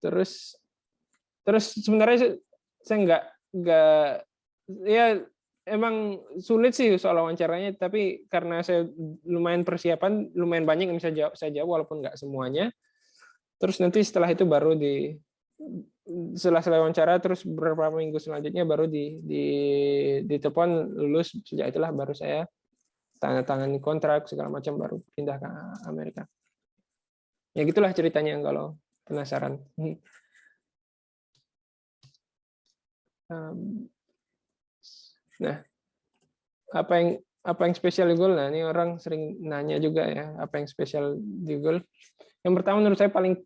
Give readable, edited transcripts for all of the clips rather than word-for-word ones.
Terus sebenarnya saya nggak ya emang sulit sih soal wawancaranya, tapi karena saya lumayan persiapan, lumayan banyak yang bisa saya jawab walaupun nggak semuanya. Terus nanti setelah itu baru setelah wawancara, terus beberapa minggu selanjutnya baru ditelepon lulus. Sejak itulah baru saya tanda tangani kontrak segala macam, baru pindah ke Amerika. Ya gitulah ceritanya kalau penasaran. Nah, apa yang spesial di Google? Nah, ini orang sering nanya juga ya, apa yang spesial di Google? Yang pertama menurut saya paling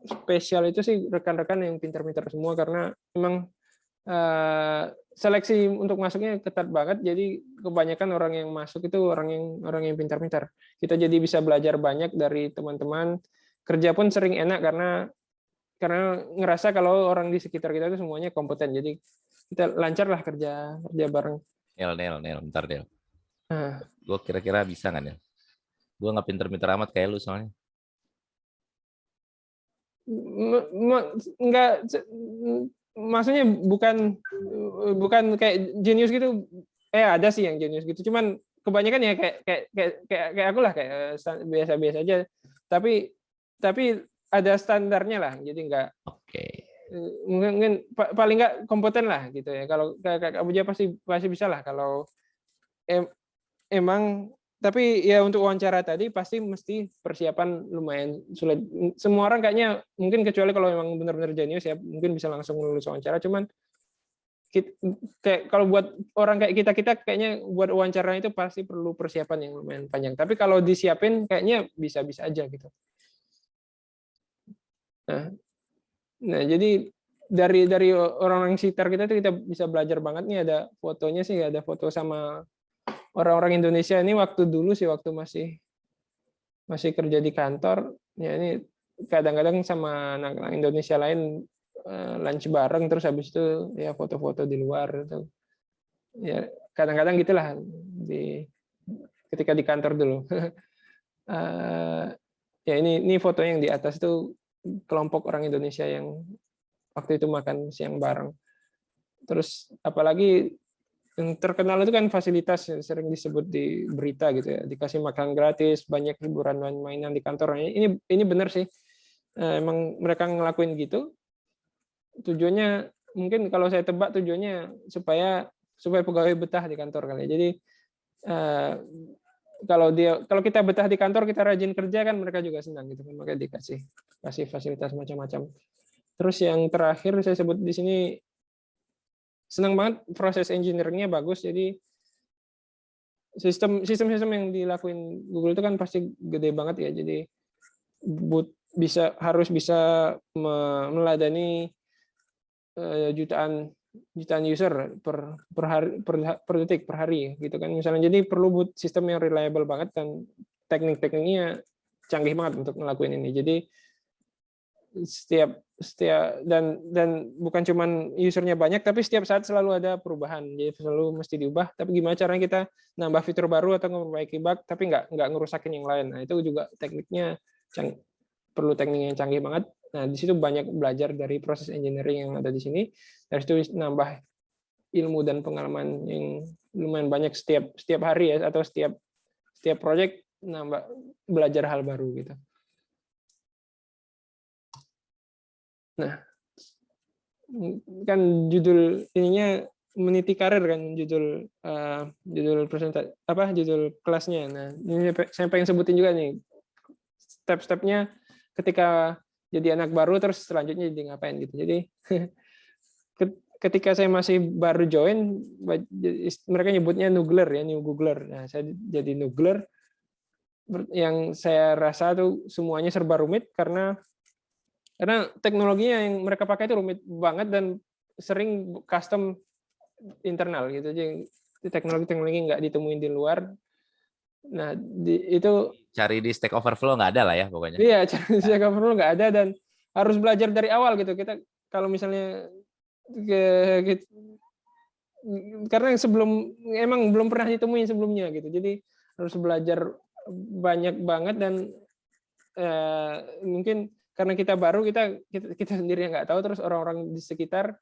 spesial itu sih rekan-rekan yang pintar-pintar semua, karena memang seleksi untuk masuknya ketat banget. Jadi kebanyakan orang yang masuk itu orang yang pintar-pintar. Kita jadi bisa belajar banyak dari teman-teman. Kerja pun sering enak karena ngerasa kalau orang di sekitar kita itu semuanya kompeten. Jadi kita lancar lah kerja bareng. Nel, bentar Del. Nah, Gue kira-kira bisa nggak Nel? Gue nggak pinter-pinter amat kayak lu soalnya. Enggak, maksudnya bukan kayak jenius gitu. Ada sih yang jenius gitu, cuman kebanyakan ya kayak aku lah, kayak biasa-biasa aja, tapi ada standarnya lah, jadi enggak. Oke. Mungkin paling enggak kompeten lah gitu ya. Kalau kayak Abuja pasti bisa lah kalau emang. Tapi ya untuk wawancara tadi pasti mesti persiapan lumayan sulit. Semua orang kayaknya, mungkin kecuali kalau memang benar-benar jenius ya, mungkin bisa langsung lulus wawancara. Cuman kayak kalau buat orang kayak kita kayaknya buat wawancara itu pasti perlu persiapan yang lumayan panjang. Tapi kalau disiapin kayaknya bisa-bisa aja gitu. Nah jadi dari orang-orang sekitar kita itu kita bisa belajar banget nih. Ada fotonya sih, ada foto sama orang-orang Indonesia ini waktu dulu sih, waktu masih kerja di kantor ya, ini kadang-kadang sama anak-anak Indonesia lain lunch bareng, terus habis itu ya foto-foto di luar itu ya, kadang-kadang gitulah ketika di kantor dulu. Ya ini foto yang di atas itu kelompok orang Indonesia yang waktu itu makan siang bareng. Terus apalagi yang terkenal itu kan fasilitas yang sering disebut di berita gitu ya, dikasih makan gratis, banyak hiburan main-mainan di kantor. Ini benar sih, emang mereka ngelakuin gitu. Tujuannya mungkin kalau saya tebak tujuannya supaya pegawai betah di kantor kali. Jadi kalau kita betah di kantor, kita rajin kerja kan, mereka juga senang gitu kan, makanya dikasih fasilitas macam-macam. Terus yang terakhir saya sebut di sini, senang banget proses engineering-nya bagus. Jadi sistem yang dilakuin Google itu kan pasti gede banget ya. Jadi harus bisa meladani jutaan user per detik, per hari gitu kan misalnya. Jadi perlu sistem yang reliable banget dan tekniknya canggih banget untuk ngelakuin ini. Jadi setiap dan bukan cuman usernya banyak, tapi setiap saat selalu ada perubahan, jadi selalu mesti diubah. Tapi gimana caranya kita nambah fitur baru atau memperbaiki bug tapi nggak ngerusakin yang lain. Nah itu juga tekniknya perlu teknik yang canggih banget. Nah di situ banyak belajar dari proses engineering yang ada di sini. Dari situ nambah ilmu dan pengalaman yang lumayan banyak setiap hari ya, atau setiap project nambah belajar hal baru gitu. Nah, kan judul ininya meniti karir kan, judul presentasi judul kelasnya. Nah, ini saya pengen sebutin juga nih step-stepnya ketika jadi anak baru, terus selanjutnya jadi ngapain gitu. Jadi ketika saya masih baru join, mereka nyebutnya Noogler ya, new Googler. Nah, saya jadi Noogler. Yang saya rasa tuh semuanya serba rumit karena teknologinya yang mereka pakai itu rumit banget dan sering custom internal gitu. Jadi teknologi nggak ditemuin di luar. Nah, itu cari di Stack Overflow nggak ada lah ya pokoknya. Iya, cari di Stack Overflow nggak ada, dan harus belajar dari awal gitu. Kita kalau misalnya karena emang belum pernah ditemuin sebelumnya gitu. Jadi harus belajar banyak banget dan mungkin karena kita baru, kita sendiri yang nggak tahu, terus orang-orang di sekitar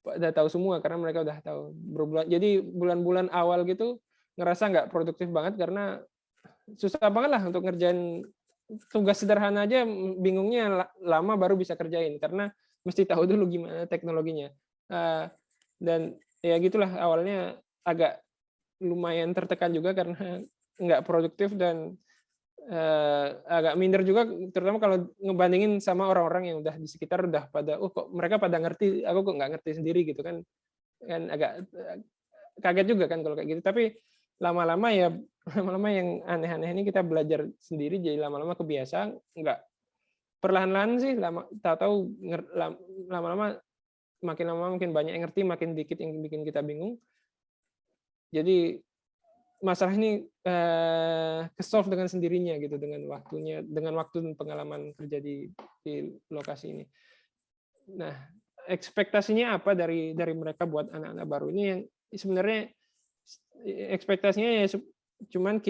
udah tahu semua karena mereka udah tahu berbulan. Jadi bulan-bulan awal gitu ngerasa nggak produktif banget karena susah banget lah untuk ngerjain tugas sederhana aja, bingungnya lama baru bisa kerjain karena mesti tahu dulu gimana teknologinya. Dan ya gitulah, awalnya agak lumayan tertekan juga karena nggak produktif dan agak minder juga, terutama kalau ngebandingin sama orang-orang yang udah di sekitar udah pada, kok mereka pada ngerti, aku kok nggak ngerti sendiri gitu kan agak kaget juga kan kalau kayak gitu. Tapi lama-lama ya lama-lama yang aneh-aneh ini kita belajar sendiri, jadi lama-lama kebiasaan, nggak perlahan-lahan sih, tahu-tahu lama-lama makin lama makin banyak yang ngerti, makin dikit yang bikin kita bingung. Jadi masalah ini ke-solve dengan sendirinya gitu, dengan waktu dan pengalaman kerja di lokasi ini. Nah, ekspektasinya apa dari mereka buat anak-anak baru ini, yang sebenarnya ekspektasinya ya cuman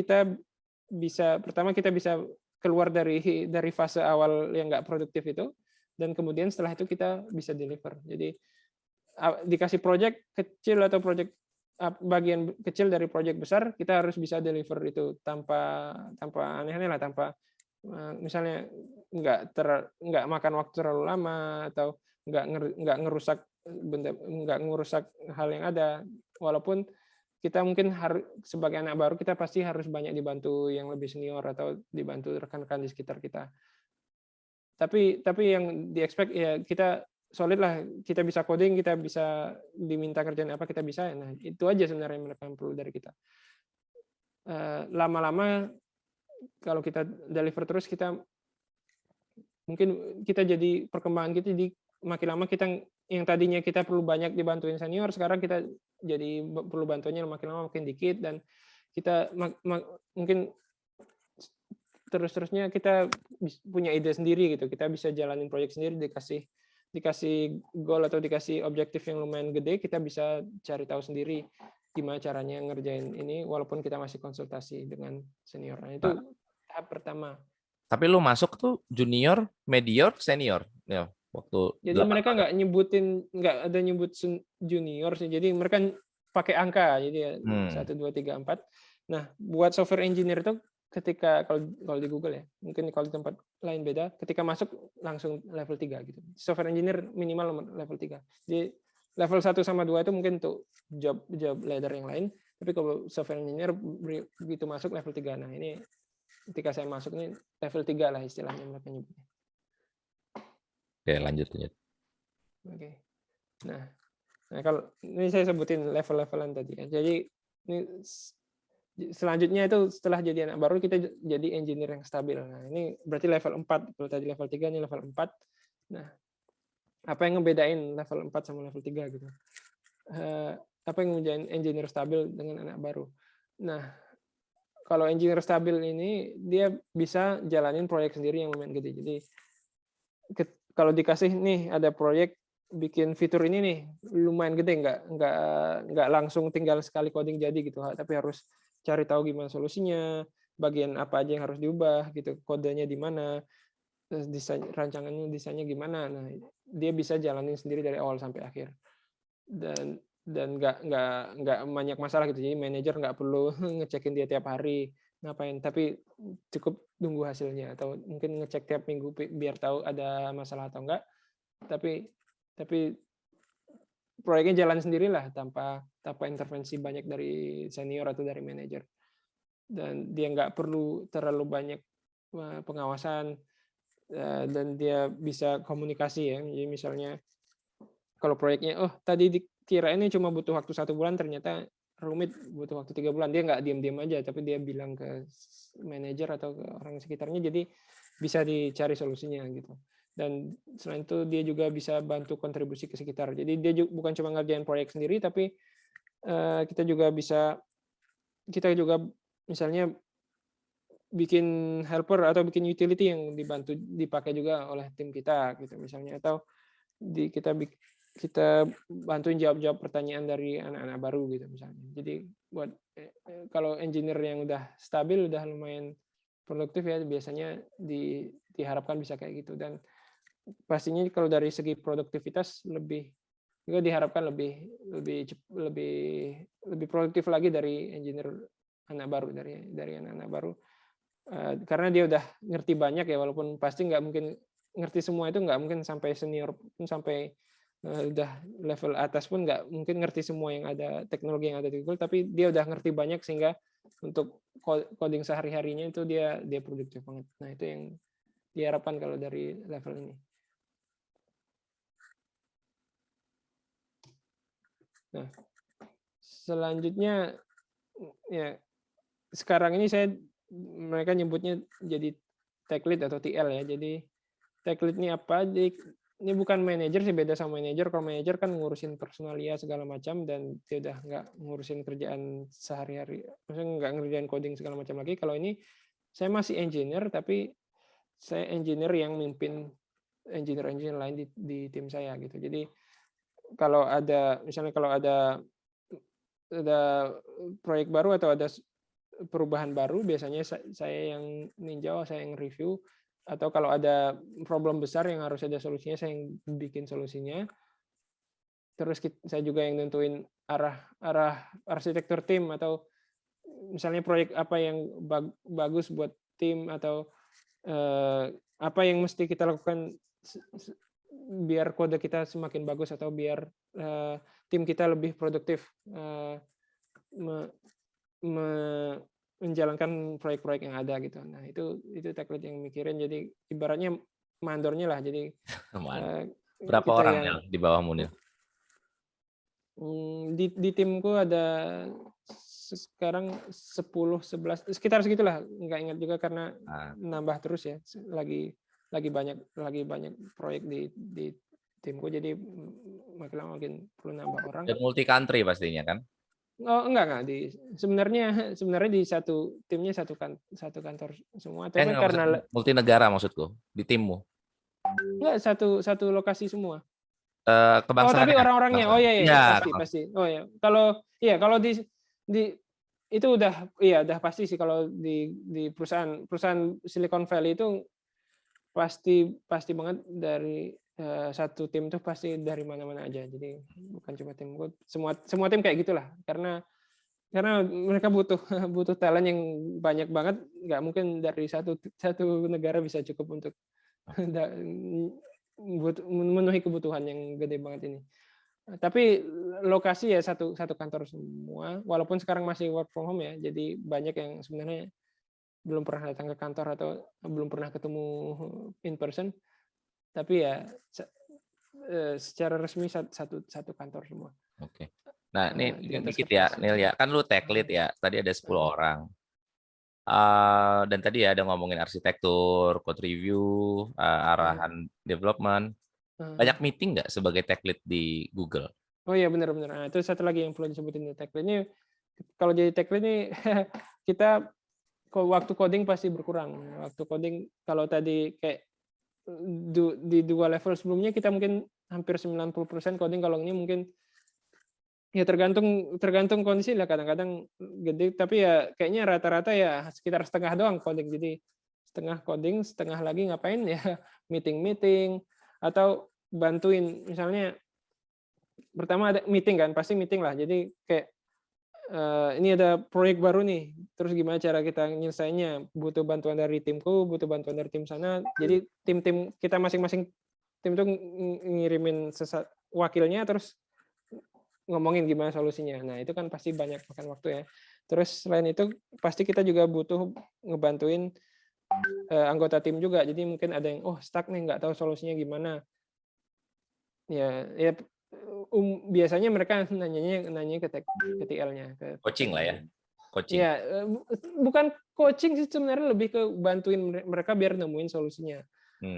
pertama kita bisa keluar dari fase awal yang nggak produktif itu, dan kemudian setelah itu kita bisa deliver. Jadi dikasih project kecil atau project bagian kecil dari project besar, kita harus bisa deliver itu tanpa aneh-aneh lah, tanpa misalnya nggak makan waktu terlalu lama, atau nggak ngerusak hal yang ada. Walaupun kita mungkin sebagai anak baru, kita pasti harus banyak dibantu yang lebih senior atau dibantu rekan-rekan di sekitar kita. Tapi yang di-expect ya kita solid lah, kita bisa coding, kita bisa diminta kerjaan apa, kita bisa. Nah, itu aja sebenarnya yang mereka perlu dari kita. Lama-lama kalau kita deliver terus, mungkin kita jadi perkembangan kita, jadi makin lama kita yang tadinya kita perlu banyak dibantuin senior, sekarang kita jadi perlu bantuannya makin lama makin dikit, dan kita mungkin terus-terusnya kita punya ide sendiri gitu, kita bisa jalanin proyek sendiri, dikasih goal atau dikasih objektif yang lumayan gede, kita bisa cari tahu sendiri gimana caranya ngerjain ini, walaupun kita masih konsultasi dengan senior. Nah, itu tahap pertama. Tapi lu masuk tuh junior, medior, senior ya waktu. Jadi mereka nggak ada nyebut junior sih. Jadi mereka pakai angka. Jadi 1, 2, 3, 4. Nah, buat software engineer itu ketika kalau di Google ya, mungkin kalau di tempat lain beda, ketika masuk langsung level 3 gitu. Software engineer minimal level 3. Jadi level 1 sama 2 itu mungkin untuk job ladder yang lain, tapi kalau software engineer begitu masuk level 3. Nah, ini ketika saya masuk ini level 3 lah istilahnya mereka nyebutnya. Oke, lanjut. Oke. Nah, kalau ini saya sebutin level-levelan tadi ya. Jadi ini selanjutnya itu setelah jadi anak baru, kita jadi engineer yang stabil. Nah, ini berarti level 4. Kalau tadi level 3, ini level 4. Nah, apa yang ngebedain level 4 sama level 3 gitu? Apa yang ngebedain engineer stabil dengan anak baru? Nah, kalau engineer stabil ini dia bisa jalanin proyek sendiri yang lumayan gede. Jadi kalau dikasih nih ada proyek bikin fitur ini nih lumayan gede, nggak langsung tinggal sekali coding jadi gitu, tapi harus cari tahu gimana solusinya, bagian apa aja yang harus diubah gitu, kodenya di mana, desainnya gimana. Nah, dia bisa jalanin sendiri dari awal sampai akhir, dan nggak banyak masalah gitu. Jadi manajer nggak perlu ngecekin dia tiap hari ngapain, tapi cukup tunggu hasilnya, atau mungkin ngecek tiap minggu biar tahu ada masalah atau enggak. Tapi proyeknya jalan sendirilah tanpa intervensi banyak dari senior atau dari manajer, dan dia nggak perlu terlalu banyak pengawasan, dan dia bisa komunikasi ya. Jadi misalnya kalau proyeknya tadi dikira ini cuma butuh waktu 1 bulan, ternyata rumit, butuh waktu 3 bulan, dia nggak diam-diam aja, tapi dia bilang ke manajer atau ke orang sekitarnya, jadi bisa dicari solusinya gitu. Dan selain itu dia juga bisa bantu kontribusi ke sekitar. Jadi dia bukan cuma ngerjain proyek sendiri, tapi kita juga misalnya bikin helper atau bikin utility yang dipakai juga oleh tim kita gitu misalnya, atau kita bantuin jawab pertanyaan dari anak-anak baru gitu misalnya. Jadi buat kalau engineer yang udah stabil, udah lumayan produktif ya biasanya diharapkan bisa kayak gitu. Dan pastinya kalau dari segi produktivitas juga diharapkan lebih produktif lagi dari engineer anak baru, dari anak-anak baru. Karena dia udah ngerti banyak ya, walaupun pasti nggak mungkin ngerti semua, itu nggak mungkin sampai senior pun, sampai udah level atas pun nggak mungkin ngerti semua yang ada, teknologi yang ada di Google, tapi dia udah ngerti banyak sehingga untuk coding sehari-harinya itu dia produktif banget. Nah, itu yang diharapkan kalau dari level ini. Nah, selanjutnya ya sekarang ini mereka nyebutnya jadi tech lead atau TL ya. Jadi tech lead ini apa? Jadi, ini bukan manajer sih, beda sama manajer. Kalau manajer kan ngurusin personalia segala macam dan dia udah nggak ngurusin kerjaan sehari-hari. Maksudnya nggak ngerjain coding segala macam lagi. Kalau ini saya masih engineer, tapi saya engineer yang mimpin engineer lain di tim saya gitu. Jadi kalau ada proyek baru atau ada perubahan baru, biasanya saya yang ninjau, saya yang review, atau kalau ada problem besar yang harus ada solusinya, saya yang bikin solusinya. Terus saya juga yang nentuin arah arsitektur tim, atau misalnya proyek apa yang bagus buat tim, atau apa yang mesti kita lakukan biar kode kita semakin bagus, atau biar tim kita lebih produktif menjalankan proyek-proyek yang ada gitu. Nah, itu tech lead yang mikirin. Jadi ibaratnya mandornya lah. Jadi berapa kita orang yang di bawahmu nih? Di timku ada sekarang 10-11, sekitar segitulah, nggak ingat juga karena nambah terus ya, lagi banyak proyek di timku, jadi makin lama makin perlu nambah orang. Dan multi country pastinya kan? Oh, enggak, sebenarnya di satu timnya satu kantor semua, tapi karena multi negara maksudku di timmu. Enggak, satu lokasi semua. Kebangsaan. Oh, tapi orang-orangnya. Oh iya, pasti. Oh ya. Kalau di itu udah pasti sih, kalau di perusahaan Silicon Valley itu pasti banget dari satu tim tuh pasti dari mana-mana aja. Jadi bukan cuma tim gue, semua tim kayak gitulah. Karena mereka butuh talent yang banyak banget, nggak mungkin dari satu negara bisa cukup untuk memenuhi kebutuhan yang gede banget ini. Tapi lokasi ya satu kantor semua, walaupun sekarang masih work from home ya, jadi banyak yang sebenarnya belum pernah datang ke kantor atau belum pernah ketemu in person, tapi ya secara resmi satu kantor semua. Oke. Nah, ini dikit ya, Nil ya. Kan lu tech lead ya. Tadi ada 10 orang. Dan tadi ya ada ngomongin arsitektur, code review, arahan development. Banyak meeting nggak sebagai tech lead di Google? Oh iya, benar. Nah, itu satu lagi yang perlu disebutin, tech lead ini. Kalau jadi tech lead ini kita waktu coding pasti berkurang. Waktu coding kalau tadi kayak di 2 level sebelumnya kita mungkin hampir 90% coding, kalau ini mungkin ya tergantung kondisi lah, kadang-kadang gede, tapi ya kayaknya rata-rata ya sekitar setengah doang coding. Jadi setengah coding, setengah lagi ngapain ya, meeting atau bantuin. Misalnya pertama ada meeting kan, pasti meeting lah. Jadi kayak ini ada proyek baru nih, terus gimana cara kita nyelesainnya, butuh bantuan dari timku, butuh bantuan dari tim sana. Jadi tim kita masing-masing tim tuh ngirimin wakilnya, terus ngomongin gimana solusinya. Nah, itu kan pasti banyak makan waktu ya. Terus selain itu pasti kita juga butuh ngebantuin anggota tim juga. Jadi mungkin ada yang stuck nih, nggak tahu solusinya gimana. Ya biasanya mereka nanya ke TL-nya, ke coaching lah ya. Coaching. Ya, bukan coaching sih sebenarnya, lebih ke bantuin mereka biar nemuin solusinya.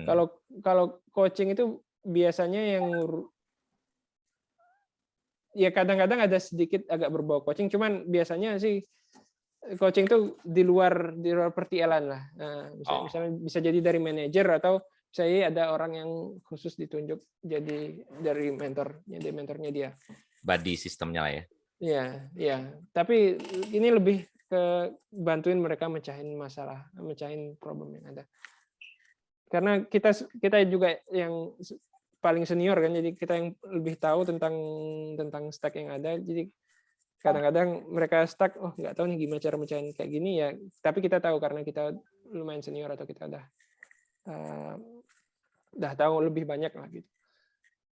Kalau coaching itu biasanya yang ya kadang-kadang ada sedikit agak berbau coaching, cuman biasanya sih coaching itu di luar per-TL-an lah. Nah, misalnya bisa jadi dari manajer, atau saya ada orang yang khusus ditunjuk jadi dari mentornya dia. Buddy sistemnya lah ya. Iya. Tapi ini lebih bantuin mereka mecahin masalah, mecahin problem yang ada. Karena kita juga yang paling senior kan, jadi kita yang lebih tahu tentang stack yang ada. Jadi kadang-kadang mereka stuck, oh nggak tahu nih gimana cara mecahin kayak gini ya. Tapi kita tahu karena kita lumayan senior atau kita udah tahu lebih banyak lah gitu.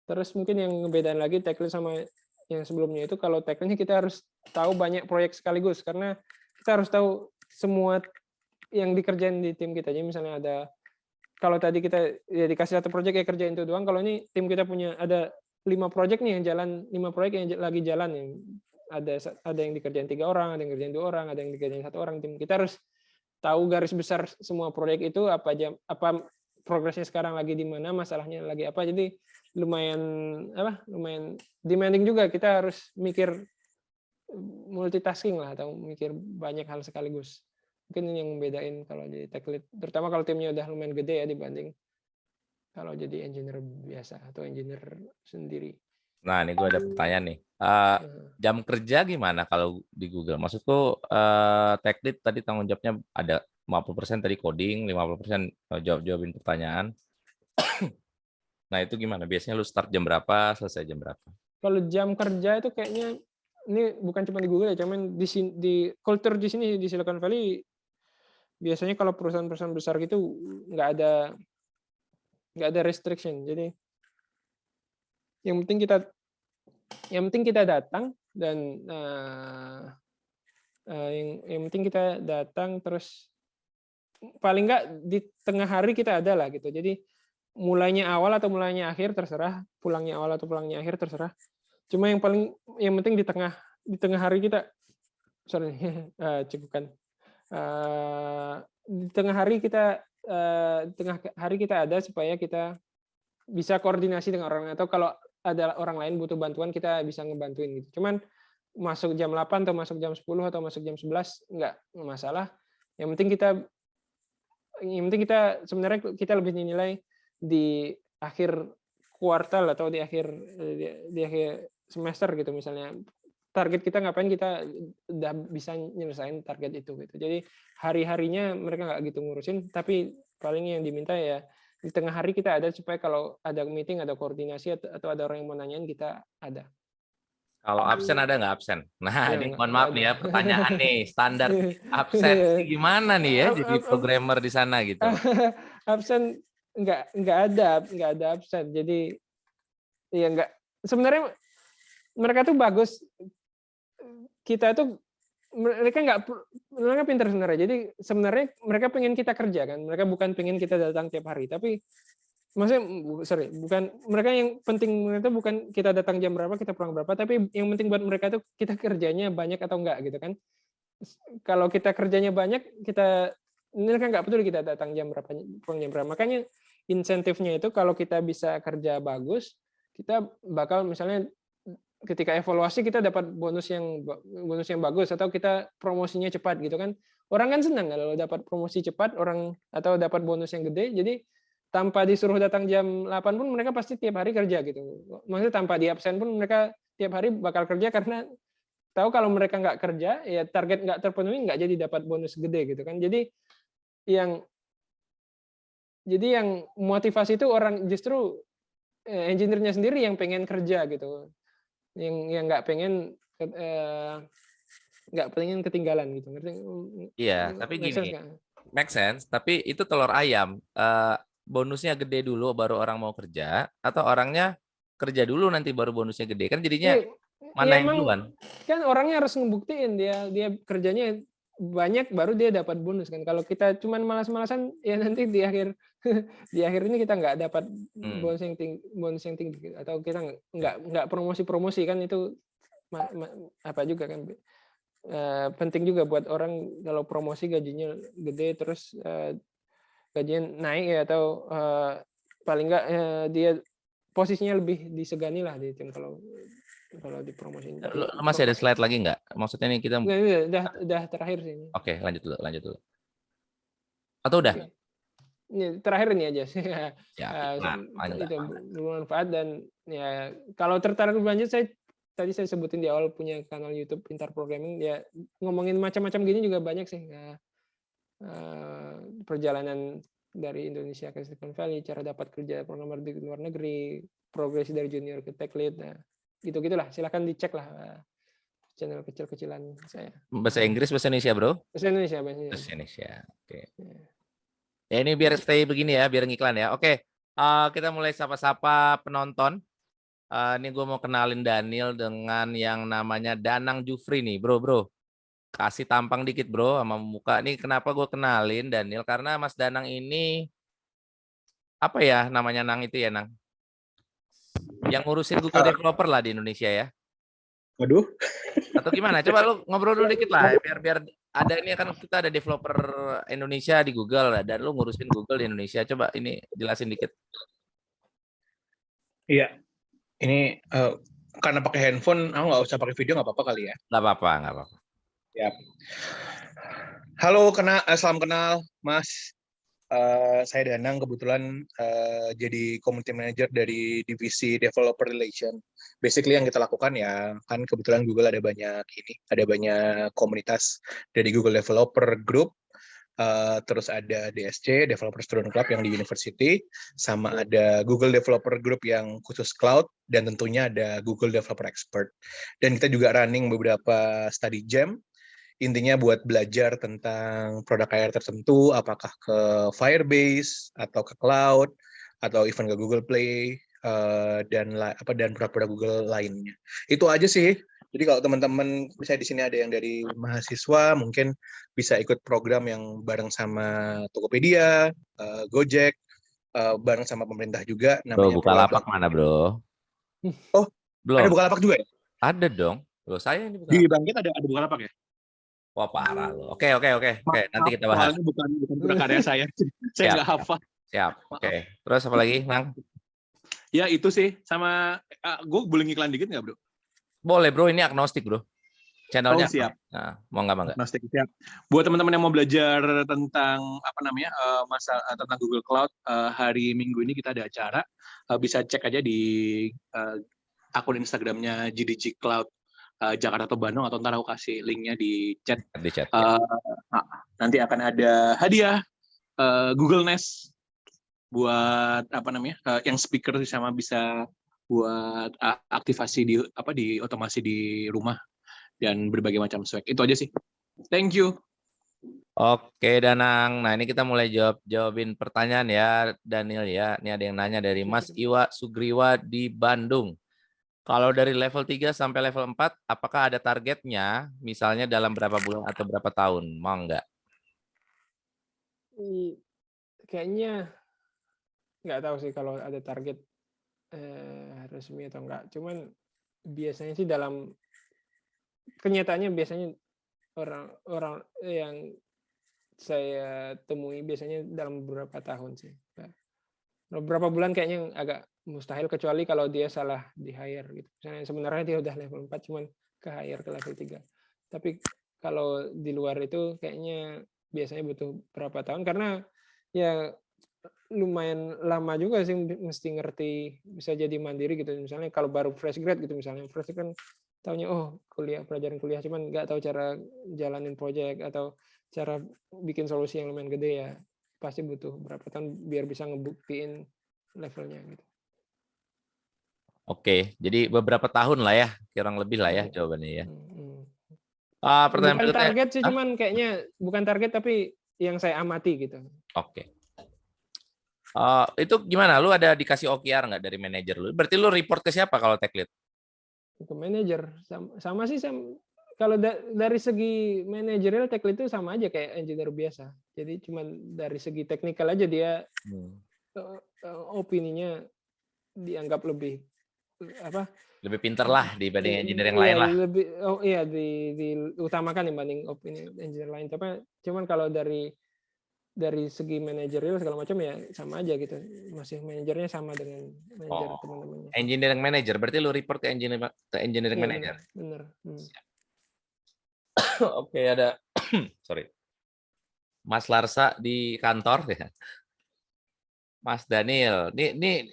Terus mungkin yang ngebedain lagi tech lead sama yang sebelumnya itu, kalau tech lead kita harus tahu banyak proyek sekaligus, karena kita harus tahu semua yang dikerjain di tim kita. Jadi misalnya kalau tadi kita ya dikasih satu proyek ya kerjain itu doang, kalau ini tim kita punya ada 5 proyek nih yang jalan, 5 proyek yang lagi jalan nih. Ada yang dikerjain 3 orang, ada yang dikerjain 2 orang, ada yang dikerjain 1 orang. Tim kita harus tahu garis besar semua proyek itu, apa progresnya sekarang lagi di mana, masalahnya lagi apa. Jadi lumayan demanding juga, kita harus mikir multitasking lah, atau mikir banyak hal sekaligus. Mungkin ini yang membedain kalau jadi tech lead, terutama kalau timnya udah lumayan gede ya dibanding kalau jadi engineer biasa atau engineer sendiri. Nah, ini gue ada pertanyaan nih. Jam kerja gimana kalau di Google? Maksudku tech lead tadi tanggung jawabnya ada 50% tadi coding, 50% jawabin pertanyaan. Nah, itu gimana? Biasanya lu start jam berapa, selesai jam berapa? Kalau jam kerja itu kayaknya, ini bukan cuma di Google ya, cuman di culture di sini di Silicon Valley, biasanya kalau perusahaan-perusahaan besar gitu nggak ada restriction. Jadi yang penting kita datang, dan yang penting kita datang, terus paling nggak di tengah hari kita ada lah gitu. Jadi mulainya awal atau mulainya akhir terserah, pulangnya awal atau pulangnya akhir terserah. Cuma yang penting di tengah hari kita, cukupkan. Di tengah hari kita ada, supaya kita bisa koordinasi dengan orang, atau kalau ada orang lain butuh bantuan kita bisa ngebantuin gitu. Cuman masuk jam 8 atau masuk jam 10 atau masuk jam 11 nggak masalah. Yang penting kita sebenarnya kita lebih dinilai di akhir kuartal atau di akhir semester gitu, misalnya target kita ngapain, kita udah bisa nyelesain target itu gitu. Jadi hari-harinya mereka nggak gitu ngurusin, tapi paling yang diminta ya di tengah hari kita ada, supaya kalau ada meeting, ada koordinasi, atau ada orang yang mau nanyain, kita ada. Kalau absen ada nggak absen? Nah, Ya, ini mohon maaf nih ya, pertanyaan nih, standar absen ini Iya. gimana nih ya jadi programmer di sana gitu? Absen nggak ada absen. Jadi ya nggak, sebenarnya mereka tuh bagus. Kita tuh mereka pintar sebenarnya. Jadi sebenarnya mereka pengen kita kerja kan. Mereka bukan pengen kita datang tiap hari. Tapi maksudnya bukan mereka yang penting, mereka bukan kita datang jam berapa, kita pulang berapa. Tapi yang penting buat mereka tuh kita kerjanya banyak atau enggak gitu kan. Kalau kita kerjanya banyak, mereka nggak peduli kita datang jam berapa, pulang jam berapa. Makanya insentifnya itu kalau kita bisa kerja bagus, kita bakal misalnya ketika evaluasi kita dapat bonus yang bagus, atau kita promosinya cepat gitu kan. Orang kan senang kalau dapat promosi cepat, orang atau dapat bonus yang gede. Jadi tanpa disuruh datang jam 8 pun mereka pasti tiap hari kerja gitu. Maksudnya tanpa di absen pun mereka tiap hari bakal kerja, karena tahu kalau mereka nggak kerja ya target nggak terpenuhi, nggak jadi dapat bonus gede gitu kan. Jadi yang motivasi itu orang justru engineer-nya sendiri yang pengen kerja gitu, yang nggak pengen ketinggalan gitu, ngerti? Iya, tapi gini, make sense. Tapi itu telur ayam, bonusnya gede dulu baru orang mau kerja, atau orangnya kerja dulu nanti baru bonusnya gede, kan jadinya mana yang duluan? Kan orangnya harus ngebuktiin dia kerjanya banyak baru dia dapat bonus kan. Kalau kita cuman malas-malasan ya nanti di akhir ini kita nggak dapat bonus yang tinggi, atau kita nggak promosi kan, itu apa juga kan. Penting juga buat orang kalau promosi gajinya gede, terus gajinya naik ya, atau paling nggak dia posisinya lebih disegani lah di tim kalau dipromosiin. Masih ada slide lagi nggak? Maksudnya nih kita udah terakhir sih ini. Oke, lanjut dulu. Atau udah? Ini terakhir ini aja sih. Ya, Itu bermanfaat, dan ya kalau tertarik lanjut saya tadi saya sebutin di awal punya kanal YouTube Pintar Programming, ya ngomongin macam-macam gini juga banyak sih. Perjalanan dari Indonesia ke Silicon Valley, cara dapat kerja programmer di luar negeri, progresi dari junior ke tech lead, nah gitu-gitulah. Silakan dicek lah channel kecil-kecilan saya. Bahasa Inggris, bahasa Indonesia, bro? Bahasa Indonesia, bahasa Bahasa Indonesia. Indonesia. Oke. Ya. Ya ini biar stay begini ya, biar ngiklan ya. Oke, kita mulai sapa-sapa penonton. Ini gue mau kenalin Daniel dengan yang namanya Danang Jufri nih, bro. Kasih tampang dikit bro sama muka. Nih kenapa gue kenalin Daniel? Karena Mas Danang ini apa ya namanya Nang itu ya Nang? Yang ngurusin Google Developer lah di Indonesia ya. Waduh. Atau gimana? Coba lu ngobrol dulu dikit lah, biar ada ini kan kita ada developer Indonesia di Google dan lu ngurusin Google di Indonesia. Coba ini jelasin dikit. Iya. Ini karena pakai handphone, aku nggak usah pakai video, nggak apa-apa kali ya? Nggak apa-apa. Ya. Halo, salam kenal, Mas. Saya Danang, kebetulan jadi community manager dari divisi developer relation. Basically yang kita lakukan ya, kan kebetulan Google ada banyak komunitas dari Google Developer Group, terus ada DSC, Developer Student Club yang di university, sama ada Google Developer Group yang khusus cloud, dan tentunya ada Google Developer Expert. Dan kita juga running beberapa study jam, intinya buat belajar tentang produk AR tertentu, apakah ke Firebase atau ke cloud atau even ke Google Play dan produk-produk Google lainnya. Itu aja sih. Jadi kalau teman-teman misalnya di sini ada yang dari mahasiswa, mungkin bisa ikut program yang bareng sama Tokopedia, Gojek, bareng sama pemerintah juga. Bro, Bukalapak mana bro? Oh, belum. ada Bukalapak juga ya? Ada dong. Loh, saya ini Di Bangkit ada Bukalapak ya? Wah parah loh. Oke. Nanti kita bahas. Soalnya bukan prakarya saya. Saya nggak hafal. Siap. Oke. Terus apa lagi, Nang? Ya itu sih. Sama, gue boleh ngiklan dikit nggak bro? Boleh bro. Ini agnostik bro. Channelnya. Siap. Nah, mau nggak? Agnostik siap. Buat teman-teman yang mau belajar tentang tentang Google Cloud, hari Minggu ini kita ada acara. Bisa cek aja di akun Instagramnya GDG Cloud. Jakarta atau Bandung, atau ntar aku kasih linknya di chat. Nanti akan ada hadiah Google Nest buat yang speaker sama bisa buat aktivasi di otomasi di rumah dan berbagai macam swag. Itu aja sih. Thank you. Oke Danang. Nah ini kita mulai jawabin pertanyaan ya Daniel ya. Ini ada yang nanya dari Mas Iwa Sugriwa di Bandung. Kalau dari level 3 sampai level 4, apakah ada targetnya? Misalnya dalam berapa bulan atau berapa tahun? Mau nggak? Kayaknya nggak tahu sih kalau ada target resmi atau enggak. Cuman biasanya sih dalam kenyataannya biasanya orang yang saya temui biasanya dalam beberapa tahun sih. Beberapa bulan kayaknya agak mustahil, kecuali kalau dia salah di hire gitu. Misalnya sebenarnya dia udah level 4 cuman ke hire ke level 3. Tapi kalau di luar itu kayaknya biasanya butuh berapa tahun, karena ya lumayan lama juga sih mesti ngerti, bisa jadi mandiri gitu. Misalnya kalau baru fresh grad gitu, misalnya fresh kan taunya pelajaran kuliah cuman nggak tahu cara jalanin project atau cara bikin solusi yang lumayan gede, ya pasti butuh berapa tahun biar bisa ngebuktiin levelnya gitu. Oke, jadi beberapa tahun lah ya, kurang lebih lah ya jawabannya ya. Pertanyaan bukan target sih, cuman kayaknya bukan target tapi yang saya amati gitu. Oke. Itu gimana? Lu ada dikasih OKR nggak dari manajer lu? Berarti lu report ke siapa kalau tech lead? Ke manajer. Sama sih, kalau dari segi manajerial tech lead itu sama aja kayak engineer biasa. Jadi cuma dari segi teknikal aja dia opininya dianggap lebih pintar lah dibanding engineer yang lain lah. Diutamakan dibanding opini engineer lain. Tapi cuman kalau dari segi manajerial segala macam ya sama aja gitu. Masih manajernya sama dengan manajer teman-temannya. Engineering manager, berarti lu report ke engineering manager. Bener. Oke, ada sorry. Mas Larsa di kantor ya. Mas Daniel, nih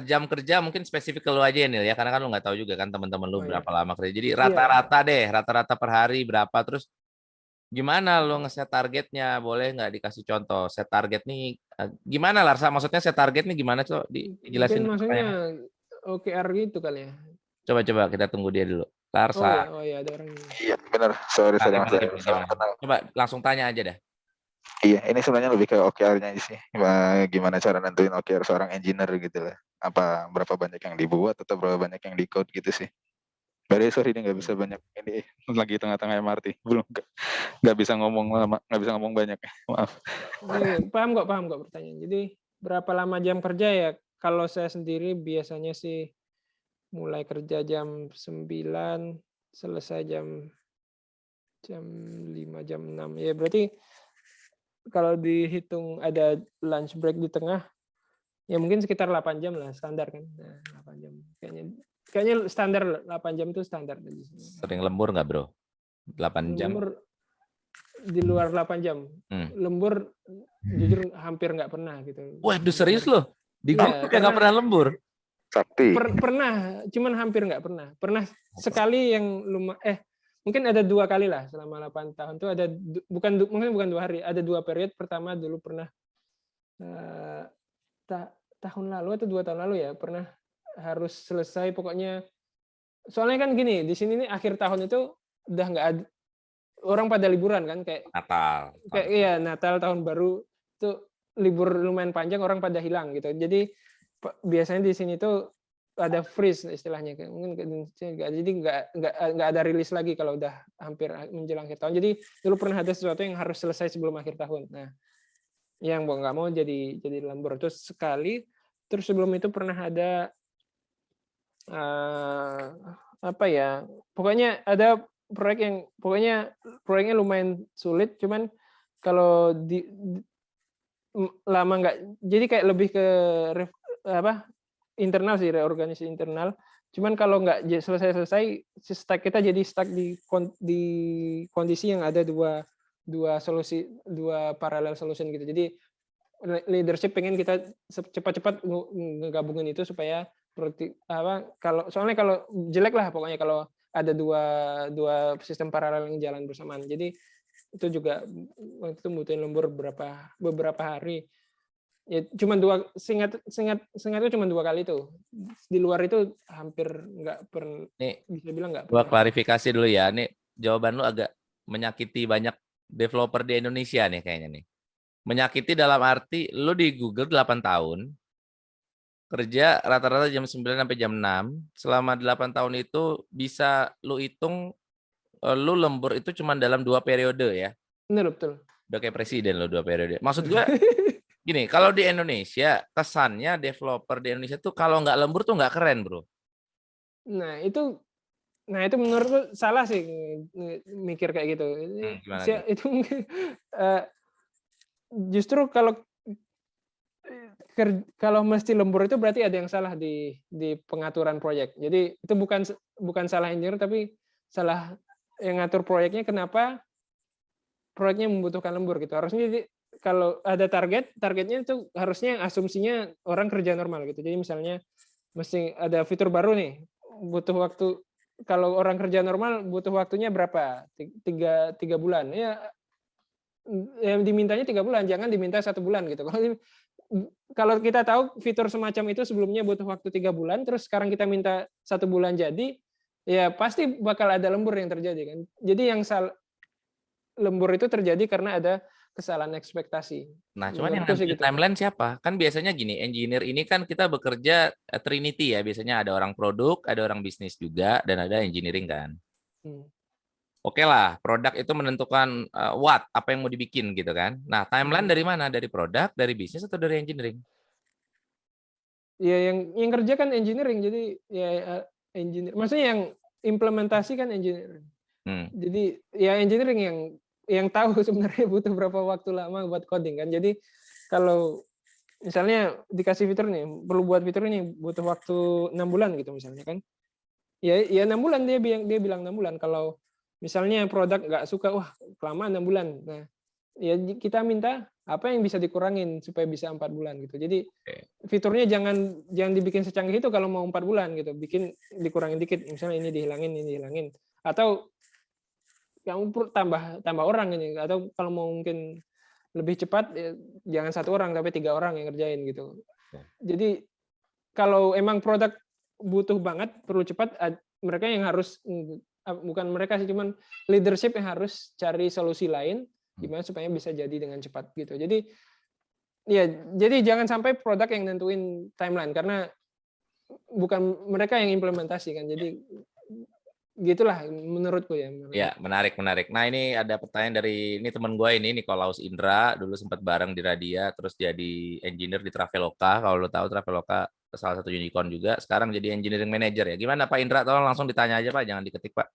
jam kerja mungkin spesifik ke lu aja ya, Nil ya, karena kan lu nggak tahu juga kan teman-teman lu Oh ya. berapa lama kerja. Jadi Iya. rata-rata per hari berapa, terus gimana lu ngeset targetnya? Boleh nggak dikasih contoh? Set target nih gimana Larsa? Maksudnya set target nih gimana, Cok? Mungkin Dijelasin maksudnya pertanyaannya. OKR gitu kali ya. Coba kita tunggu dia dulu. Oh Larsa, ya ada orang ini. Iya, benar. Sorry, nah, sorry Mas. gimana? Coba langsung tanya aja dah. Iya, ini sebenarnya lebih ke OKR-nya sih. Gimana cara nentuin OKR seorang engineer gitu lah. Apa berapa banyak yang dibuat atau berapa banyak yang di code gitu sih. Sorry ini nggak bisa banyak ini lagi tengah-tengah MRT. Belum nggak bisa ngomong lama, nggak bisa ngomong banyak. Maaf. Paham kok pertanyaan. Jadi berapa lama jam kerja ya? Kalau saya sendiri biasanya sih mulai kerja jam 9, selesai jam 5, jam 6. Ya berarti kalau dihitung ada lunch break di tengah, ya mungkin sekitar 8 jam lah, standar kan. Nah, 8 jam. Kayaknya standar 8 jam itu standar. Sering lembur nggak, Bro? 8 jam? Lembur di luar 8 jam. Lembur jujur hampir nggak pernah gitu. Waduh, serius loh? Di Iya, grup ya nggak pernah lembur? Sakti. Pernah, cuman hampir nggak pernah. Pernah sekali yang mungkin ada 2 kali lah selama 8 tahun itu ada mungkin bukan 2 hari, ada 2 periode. Pertama dulu pernah tahun lalu atau 2 tahun lalu ya, pernah harus selesai pokoknya. Soalnya kan gini, di sini nih akhir tahun itu udah nggak ada orang pada liburan kan, kayak Natal. Kayak iya, Natal, tahun baru itu libur lumayan panjang, orang pada hilang gitu. Jadi biasanya di sini tuh ada freeze istilahnya, mungkin jadi nggak ada rilis lagi kalau udah hampir menjelang akhir tahun. Jadi dulu pernah ada sesuatu yang harus selesai sebelum akhir tahun. Nah, yang mau nggak mau jadi lembur. Terus sekali, terus sebelum itu pernah ada apa ya? Pokoknya ada proyeknya lumayan sulit, cuman kalau lama nggak, jadi kayak lebih ke internal sih, reorganisasi internal. Cuman kalau nggak selesai stack kita jadi stuck di kondisi yang ada dua solusi, 2 parallel solution gitu. Jadi leadership pengen kita cepat-cepat ngegabungin itu supaya soalnya kalau jelek lah pokoknya kalau ada dua sistem paralel yang jalan bersamaan. Jadi itu juga waktu itu butuhin lembur beberapa hari. Ya cuma seingat itu cuma 2 kali itu. Di luar itu hampir nggak pernah. Bisa bilang nggak pernah. Gua klarifikasi dulu ya. Nih jawaban lu agak menyakiti banyak developer di Indonesia nih kayaknya nih. Menyakiti dalam arti lu di Google 8 tahun, kerja rata-rata jam 9 sampai jam 6, selama 8 tahun itu bisa lu hitung lu lembur itu cuma dalam 2 periode ya. Benar, betul. Udah kayak presiden lo 2 periode. Maksud gue gini, kalau di Indonesia kesannya developer di Indonesia tuh kalau nggak lembur tuh nggak keren, Bro. Nah itu menurutku salah sih mikir kayak gitu. Itu justru kalau mesti lembur itu berarti ada yang salah di pengaturan proyek. Jadi itu bukan salah engineer, tapi salah yang ngatur proyeknya, kenapa proyeknya membutuhkan lembur gitu. Harusnya kalau ada targetnya itu harusnya asumsinya orang kerja normal gitu. Jadi misalnya mesti ada fitur baru nih, butuh waktu, kalau orang kerja normal butuh waktunya berapa? 3 bulan. Ya yang dimintanya 3 bulan, jangan diminta 1 bulan gitu. Kalau kita tahu fitur semacam itu sebelumnya butuh waktu 3 bulan, terus sekarang kita minta 1 bulan jadi, ya pasti bakal ada lembur yang terjadi kan. Jadi yang lembur itu terjadi karena ada kesalahan ekspektasi. Nah, cuman yang nanti timeline siapa? Kan biasanya gini, engineer ini kan kita bekerja Trinity ya, biasanya ada orang produk, ada orang bisnis juga, dan ada engineering kan. Oke lah, produk itu menentukan apa yang mau dibikin gitu kan. Nah, timeline dari mana? Dari produk, dari bisnis, atau dari engineering? Ya yang kerja kan engineering, jadi ya engineer. Maksudnya yang implementasi kan engineering. Jadi ya engineering yang tahu sebenarnya butuh berapa waktu lama buat coding kan. Jadi kalau misalnya dikasih fitur nih, perlu buat fitur ini butuh waktu 6 bulan gitu misalnya kan. Ya 6 bulan dia bilang 6 bulan. Kalau misalnya produk nggak suka, wah kelamaan 6 bulan. Nah, ya kita minta apa yang bisa dikurangin supaya bisa 4 bulan gitu. Jadi fiturnya jangan dibikin secanggih itu kalau mau 4 bulan gitu. Dikurangin dikit, misalnya ini dihilangin. Atau yang tambah orang ini, atau kalau mau mungkin lebih cepat ya, jangan 1 orang tapi 3 orang yang ngerjain gitu. Jadi kalau emang produk butuh banget, perlu cepat, mereka yang harus, bukan mereka sih, cuman leadership yang harus cari solusi lain gimana supaya bisa jadi dengan cepat gitu. Jadi jangan sampai produk yang nentuin timeline, karena bukan mereka yang implementasi kan. Jadi gitulah menurutku ya. Ya, menarik. Nah, ini ada pertanyaan dari teman gue ini, Nikolaus Indra, dulu sempat bareng di Radia, terus jadi engineer di Traveloka. Kalau lo tahu Traveloka salah satu unicorn juga, sekarang jadi engineering manager ya. Gimana Pak Indra? Tolong langsung ditanya aja Pak, jangan diketik Pak.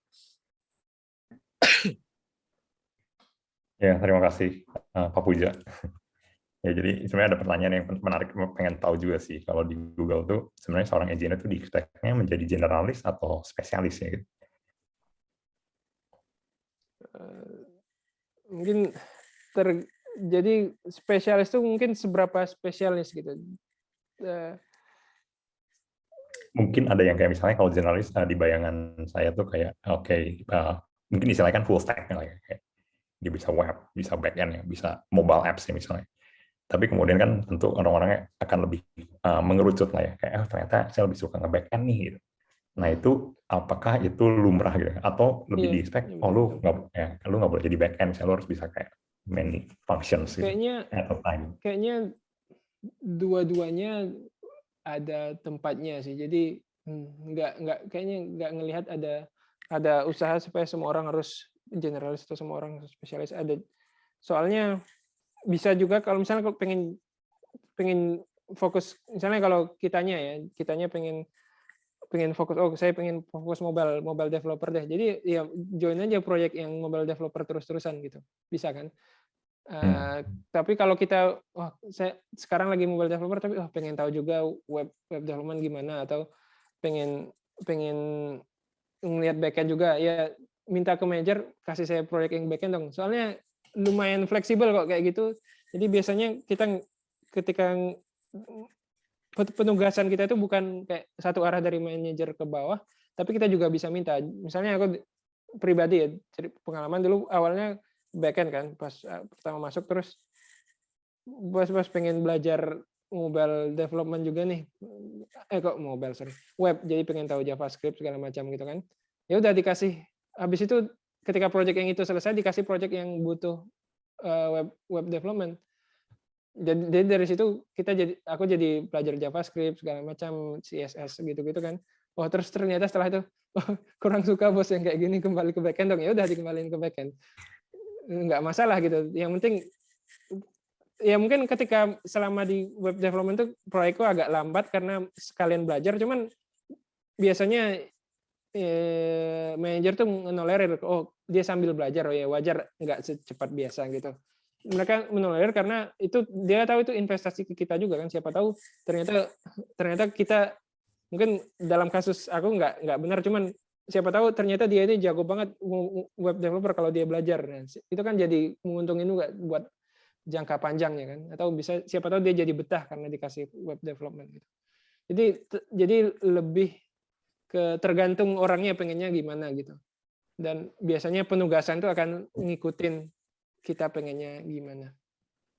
Ya, terima kasih Pak Puja. Ya, jadi sebenarnya ada pertanyaan yang menarik, pengen tahu juga sih. Kalau di Google tuh sebenarnya seorang engineer tuh di-expect-nya menjadi generalis atau spesialis ya gitu. Mungkin jadi spesialis itu mungkin seberapa spesialis gitu. Mungkin ada yang kayak misalnya kalau generalis di bayangan saya tuh kayak mungkin istilahnya kan full stack lah ya. Kayak dia bisa web, bisa back-end ya, bisa mobile apps ya misalnya. Tapi kemudian kan tentu orang-orangnya akan lebih mengerucut lah ya, kayak ternyata saya lebih suka nge-back-end nih gitu. Nah itu apakah itu lumrah gitu, atau lebih di-expect, lu nggak boleh jadi back-end, lu harus bisa kayak many functions gitu, at a time. Kayaknya dua-duanya ada tempatnya sih. Jadi kayaknya nggak ngelihat ada usaha supaya semua orang harus generalis atau semua orang harus spesialis. Soalnya bisa juga kalau misalnya pengen fokus, misalnya kalau kitanya pengen fokus, saya pengen fokus mobile developer deh. Jadi ya join aja proyek yang mobile developer terus-terusan gitu. Bisa kan? Tapi kalau kita saya sekarang lagi mobile developer tapi pengen tahu juga web development gimana, atau pengen ngelihat backend juga, ya minta ke manager kasih saya proyek yang backend dong. Soalnya lumayan fleksibel kok kayak gitu. Jadi biasanya kita ketika penugasan kita itu bukan kayak satu arah dari manajer ke bawah, tapi kita juga bisa minta. Misalnya aku pribadi ya, pengalaman dulu awalnya backend kan, pas pertama masuk, terus pas pengen belajar mobile development juga nih, web, jadi pengen tahu JavaScript segala macam gitu kan. Ya udah dikasih, habis itu ketika project yang itu selesai dikasih project yang butuh web development. Jadi dari situ aku jadi belajar JavaScript segala macam, CSS gitu-gitu kan. Terus ternyata setelah itu kurang suka bos yang kayak gini, kembali ke backend dong. Ya udah dikembaliin ke backend. Nggak masalah gitu. Yang penting ya mungkin ketika selama di web development itu proyekku agak lambat karena sekalian belajar, cuman biasanya manajer tuh menolerir, dia sambil belajar, ya wajar, nggak secepat biasa gitu. Mereka menolerir karena itu dia tahu itu investasi ke kita juga kan. Siapa tahu ternyata kita, mungkin dalam kasus aku nggak benar, cuman siapa tahu ternyata dia ini jago banget web developer kalau dia belajar. Nah, itu kan jadi menguntungin juga buat jangka panjangnya kan. Atau bisa siapa tahu dia jadi betah karena dikasih web development gitu. Jadi lebih tergantung orangnya pengennya gimana gitu. Dan biasanya penugasan itu akan ngikutin kita pengennya gimana.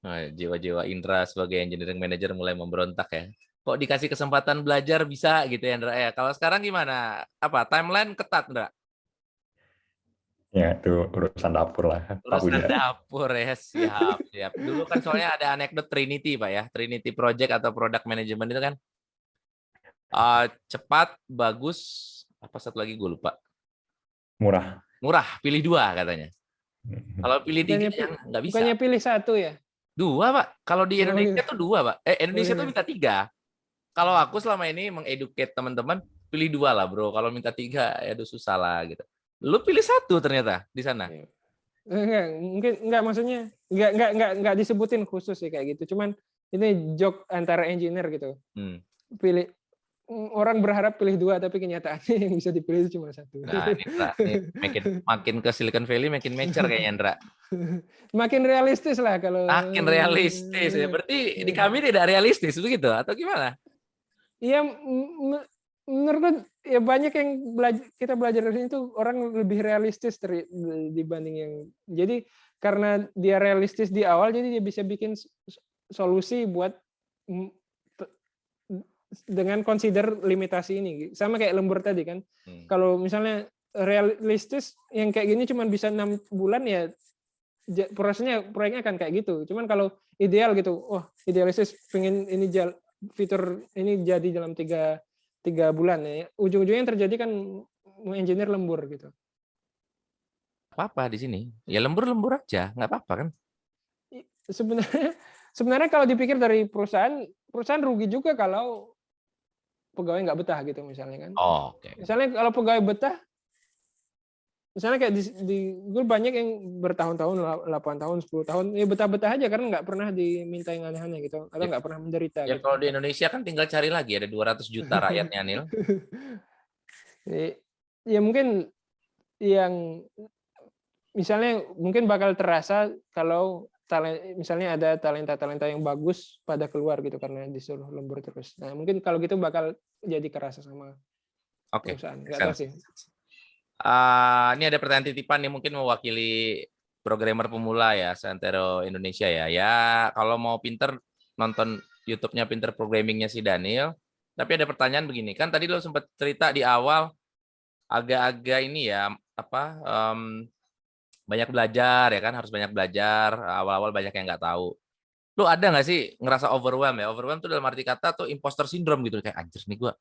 Nah, jiwa-jiwa Indra sebagai engineering manager mulai memberontak ya. Kok dikasih kesempatan belajar bisa gitu ya Indra ya. Kalau sekarang gimana? Apa timeline ketat Indra? Ya itu urusan dapur lah. Urusan dapur ya, siap. Dulu kan soalnya ada anekdot Trinity Pak ya. Trinity Project atau Product Management itu kan cepat, bagus, apa satu lagi gue lupa. Murah, pilih 2 katanya. Kalau pilih 3 nggak bisa. Bukannya pilih 1 ya? 2 Pak. Kalau di Indonesia tuh 2 Pak. Indonesia tuh minta 3. Kalau aku selama ini mengeduket teman-teman, pilih 2 lah bro. Kalau minta 3 ya udah susah lah gitu. Lu pilih 1 ternyata di sana. Enggak, maksudnya enggak disebutin khusus sih kayak gitu. Cuman ini joke antara engineer gitu. Pilih orang berharap pilih 2 tapi kenyataannya yang bisa dipilih itu cuma 1. Nah, ini, Ndra, ini makin ke Silicon Valley makin mature kayaknya, Ndra. Makin realistis lah kalau Makin realistis ya. Berarti di kami tidak realistis begitu atau gimana? Iya, menurutku ya banyak yang kita belajar dari sini tuh orang lebih realistis dibanding yang. Jadi karena dia realistis di awal, jadi dia bisa bikin solusi buat dengan consider limitasi ini. Sama kayak lembur tadi kan. Kalau misalnya realistis yang kayak gini cuma bisa 6 bulan ya proyeknya akan kayak gitu. Cuman kalau ideal gitu, idealistis pengen ini fitur ini jadi dalam 3 bulan ya. Ujung-ujungnya yang terjadi kan engineer lembur gitu. Apa di sini? Ya lembur-lembur aja, nggak apa-apa kan? Sebenarnya kalau dipikir dari perusahaan rugi juga kalau pegawai nggak betah gitu misalnya kan. Oh, oke. Misalnya kalau pegawai betah, misalnya kayak di Google banyak yang bertahun-tahun, 8 tahun, 10 tahun, ya betah-betah aja karena nggak pernah diminta yang aneh-aneh gitu, atau nggak pernah menderita. Ya gitu. kalau di Indonesia kan tinggal cari lagi, ada 200 juta rakyatnya, Nil. Ya mungkin yang misalnya mungkin bakal terasa kalau misalnya ada talenta yang bagus pada keluar gitu karena disuruh lembur terus. Nah mungkin kalau gitu bakal jadi kerasa sama perusahaan. Nggak tahu sih. Ini ada pertanyaan titipan nih mungkin mewakili programmer pemula ya seantero Indonesia ya. Ya kalau mau pinter nonton YouTube-nya Pinter Programming-nya si Daniel. Tapi ada pertanyaan begini, kan tadi lo sempat cerita di awal agak-agak ini ya banyak belajar ya kan, harus banyak belajar, awal-awal banyak yang nggak tahu. Lu ada nggak sih ngerasa overwhelm ya? Overwhelm tuh dalam arti kata tuh imposter syndrome gitu, kayak anjir nih gue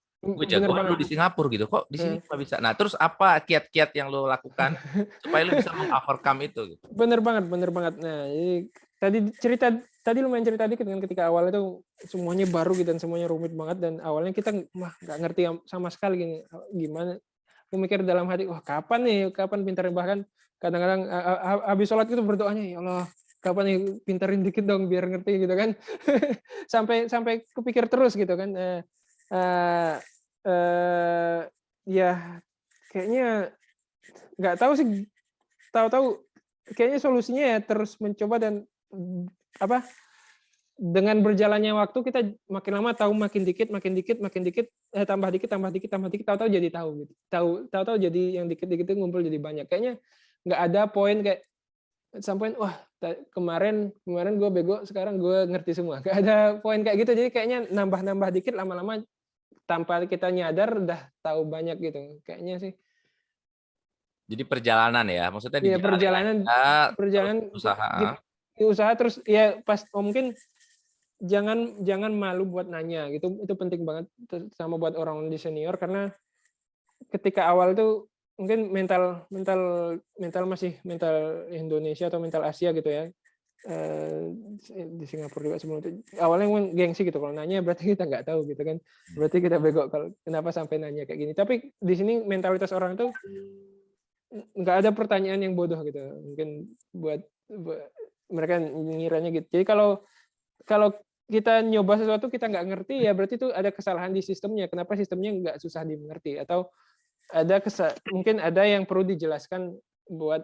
jago lu di Singapura gitu, kok di sini nggak bisa. Nah terus apa kiat-kiat yang lu lakukan supaya lu bisa mengovercome itu? Gitu? Bener banget. Nah jadi tadi lumayan cerita dikit kan ketika awal itu semuanya baru gitu dan semuanya rumit banget dan awalnya kita nggak ngerti sama sekali gimana. Aku mikir dalam hati, kapan pintarin, bahkan kadang-kadang habis sholat itu berdoanya, ya Allah, kapan nih pintarin dikit dong biar ngerti gitu kan. sampai kepikir terus gitu kan. Ya kayaknya nggak tahu sih, tahu-tahu kayaknya solusinya ya terus mencoba dan dengan berjalannya waktu kita makin lama tahu makin dikit, tambah dikit, tahu-tahu jadi tahu gitu. Tahu-tahu jadi yang dikit-dikit itu ngumpul jadi banyak. Kayaknya nggak ada poin kayak sampai kemarin gue bego, sekarang gue ngerti semua. Nggak ada poin kayak gitu. Jadi kayaknya nambah dikit, lama-lama tanpa kita nyadar udah tahu banyak gitu. Kayaknya sih. Jadi perjalanan ya, maksudnya di perjalanan usaha terus ya pas mungkin jangan malu buat nanya gitu, itu penting banget sama buat orang di senior karena ketika awal tuh mungkin mental masih mental Indonesia atau mental Asia gitu ya, di Singapura juga sebelum itu awalnya gengsi gitu, kalau nanya berarti kita nggak tahu gitu kan, berarti kita bego kalau kenapa sampai nanya kayak gini. Tapi di sini mentalitas orang tuh nggak ada pertanyaan yang bodoh gitu, mungkin buat mereka ngiranya gitu. Jadi kalau kita nyoba sesuatu kita nggak ngerti ya berarti itu ada kesalahan di sistemnya. Kenapa sistemnya nggak susah dimengerti, atau mungkin ada yang perlu dijelaskan, buat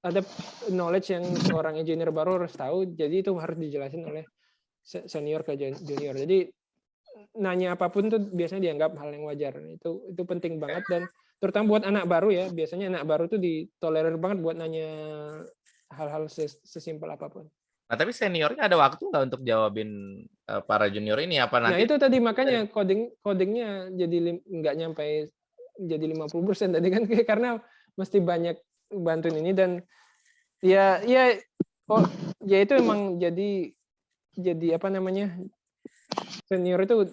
ada knowledge yang seorang engineer baru harus tahu, jadi itu harus dijelasin oleh senior ke junior. Jadi nanya apapun tuh biasanya dianggap hal yang wajar. Itu penting banget, dan terutama buat anak baru ya, biasanya anak baru tuh ditolerir banget buat nanya hal-hal sesimpel apapun. Nah, tapi seniornya ada waktu nggak untuk jawabin para junior ini apa nanti? Nah, itu tadi makanya codingnya jadi nggak nyampe jadi 50% tadi kan, karena mesti banyak bantuin ini, dan ya itu emang jadi apa namanya, senior itu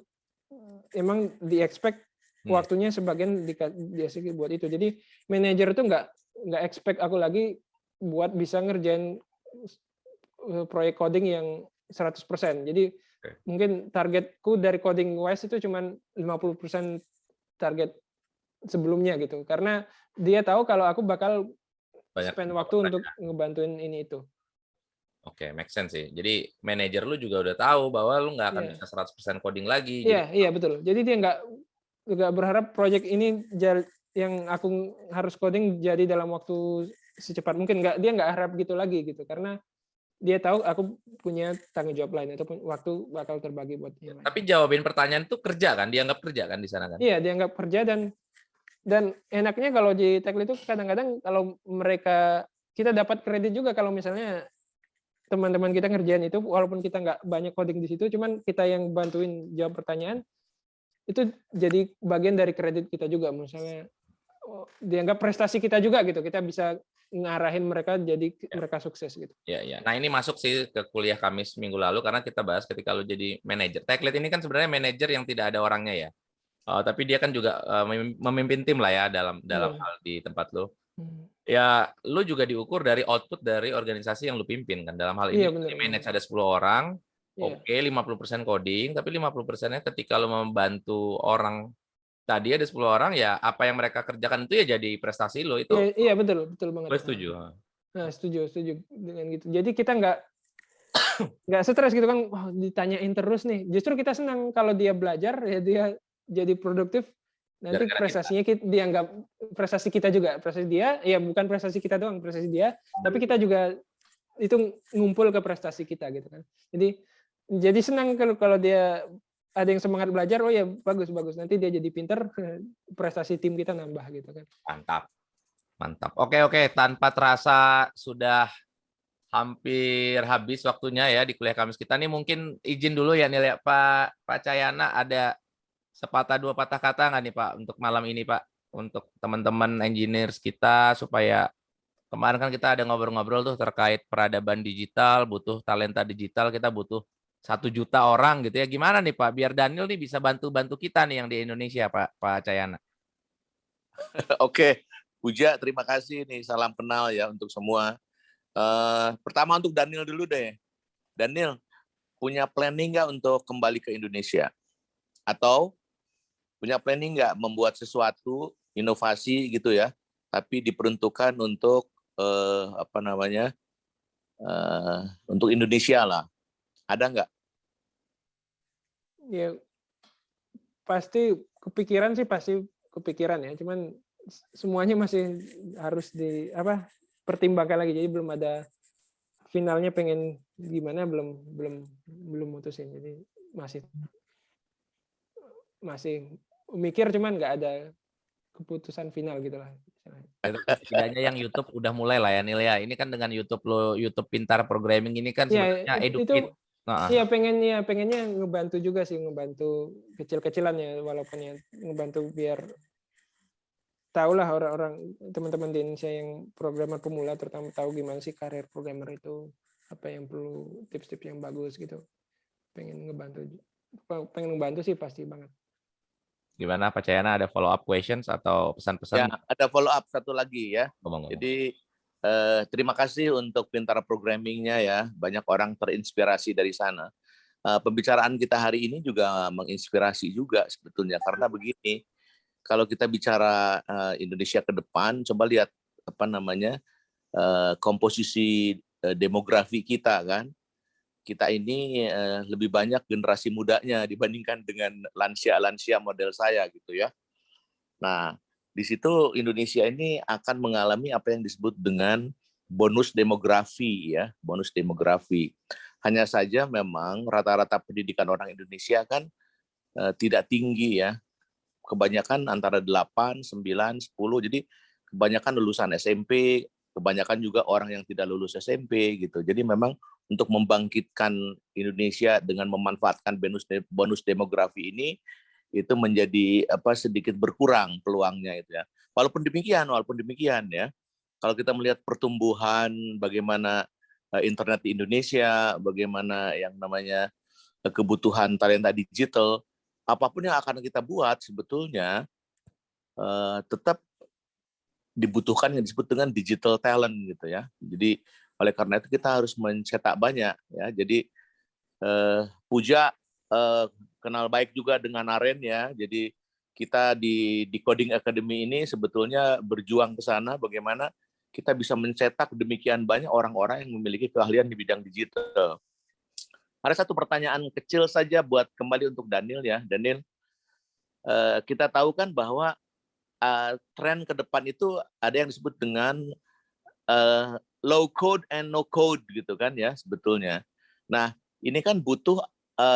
emang di-expect waktunya sebagian dikasih buat itu. Jadi manajer itu nggak expect aku lagi buat bisa ngerjain proyek coding yang 100%. Jadi mungkin targetku dari coding wise itu cuma 50% target sebelumnya gitu. Karena dia tahu kalau aku bakal spend waktu untuk ngebantuin ini itu. Oke, make sense sih. Jadi manajer lu juga udah tahu bahwa lu nggak akan Iya. bisa 100% coding lagi. Iya, betul. Jadi dia nggak berharap project ini yang aku harus coding jadi dalam waktu secepat mungkin. Dia nggak harap gitu lagi gitu, karena dia tahu aku punya tanggung jawab lain ataupun waktu bakal terbagi buat yang lain. Tapi jawabin pertanyaan itu kerja kan? Dianggap kerja kan di sana kan? Iya, dianggap kerja dan enaknya kalau di Tekli itu kadang-kadang kalau kita dapat kredit juga kalau misalnya teman-teman kita ngerjain itu walaupun kita nggak banyak coding di situ, cuman kita yang bantuin jawab pertanyaan itu jadi bagian dari kredit kita juga. Misalnya dianggap prestasi kita juga gitu, kita bisa ngarahin mereka jadi mereka sukses gitu. Ya. Nah ini masuk sih ke kuliah Kamis minggu lalu karena kita bahas ketika lu jadi manajer. Tech lead ini kan sebenarnya manajer yang tidak ada orangnya ya. Tapi dia kan juga memimpin tim lah ya dalam hal di tempat lu. Ya, lu juga diukur dari output dari organisasi yang lu pimpin kan. Dalam hal ini di manage ada 10 orang. Oke, 50% coding, tapi 50%-nya ketika lu membantu orang tadi ada 10 orang ya apa yang mereka kerjakan itu ya jadi prestasi lo itu. Iya, betul banget. Gue setuju. Nah, setuju dengan gitu. Jadi kita nggak stres gitu kan, ditanyain terus nih. Justru kita senang kalau dia belajar ya dia jadi produktif. Nanti prestasinya kita dianggap prestasi kita juga, prestasi dia ya bukan prestasi kita doang, prestasi dia, tapi kita juga itu ngumpul ke prestasi kita gitu kan. Jadi senang kalau dia ada yang semangat belajar, oh ya bagus. Nanti dia jadi pinter, prestasi tim kita nambah gitu kan. Mantap. Oke. Tanpa terasa sudah hampir habis waktunya ya di kuliah Kamis kita nih. Mungkin izin dulu ya Nil ya, Pak Cahyana ada sepatah dua patah kata nggak nih Pak untuk malam ini Pak, untuk teman-teman engineers kita supaya kemarin kan kita ada ngobrol-ngobrol tuh terkait peradaban digital, butuh talenta digital, kita butuh 1 juta orang gitu ya. Gimana nih Pak, biar Daniel nih bisa bantu kita nih yang di Indonesia Pak Cahyana. Oke, Puja, terima kasih nih, salam kenal ya untuk semua. Pertama untuk Daniel dulu deh. Daniel, punya planning nggak untuk kembali ke Indonesia? Atau punya planning nggak membuat sesuatu, inovasi gitu ya, tapi diperuntukkan untuk untuk Indonesia lah. Ada nggak? Ya pasti kepikiran ya, cuman semuanya masih harus pertimbangkan lagi. Jadi belum ada finalnya, pengen gimana belum mutusin. Jadi masih mikir, cuman nggak ada keputusan final gitu lah. Setidaknya yang YouTube udah mulai lah ya Nil ya. Ini kan dengan YouTube Pintar Programming ini kan sebenarnya educate. Iya, pengennya ngebantu juga sih, ngebantu kecil-kecilan ya, walaupun ya ngebantu biar tahulah orang-orang teman-teman di Indonesia yang programmer pemula terutama tahu gimana sih karir programmer itu, apa yang perlu, tips-tips yang bagus gitu. Pengen ngebantu sih pasti banget. Gimana Pak Cahyana, ada follow up questions atau pesan-pesan? Ya, ada follow up satu lagi ya. Jadi terima kasih untuk Pintar Programmingnya ya. Banyak orang terinspirasi dari sana. Pembicaraan kita hari ini juga menginspirasi juga sebetulnya, karena begini, kalau kita bicara Indonesia ke depan, coba lihat komposisi demografi kita kan. Kita ini lebih banyak generasi mudanya dibandingkan dengan lansia model saya gitu ya. Nah, di situ Indonesia ini akan mengalami apa yang disebut dengan bonus demografi ya, bonus demografi. Hanya saja memang rata-rata pendidikan orang Indonesia kan tidak tinggi ya. Kebanyakan antara 8, 9, 10. Jadi kebanyakan lulusan SMP, kebanyakan juga orang yang tidak lulus SMP gitu. Jadi memang untuk membangkitkan Indonesia dengan memanfaatkan bonus demografi ini itu menjadi sedikit berkurang peluangnya itu ya. Walaupun demikian ya, kalau kita melihat pertumbuhan bagaimana internet di Indonesia, bagaimana yang namanya kebutuhan talenta digital, apapun yang akan kita buat sebetulnya tetap dibutuhkan yang disebut dengan digital talent gitu ya. Jadi oleh karena itu kita harus mencetak banyak ya. Jadi Puja kenal baik juga dengan Aren ya. Jadi kita di Coding Academy ini sebetulnya berjuang ke sana bagaimana kita bisa mencetak demikian banyak orang-orang yang memiliki keahlian di bidang digital. Ada satu pertanyaan kecil saja buat kembali untuk Daniel ya. Daniel, kita tahu kan bahwa tren ke depan itu ada yang disebut dengan low code and no code gitu kan ya sebetulnya. Nah, ini kan butuh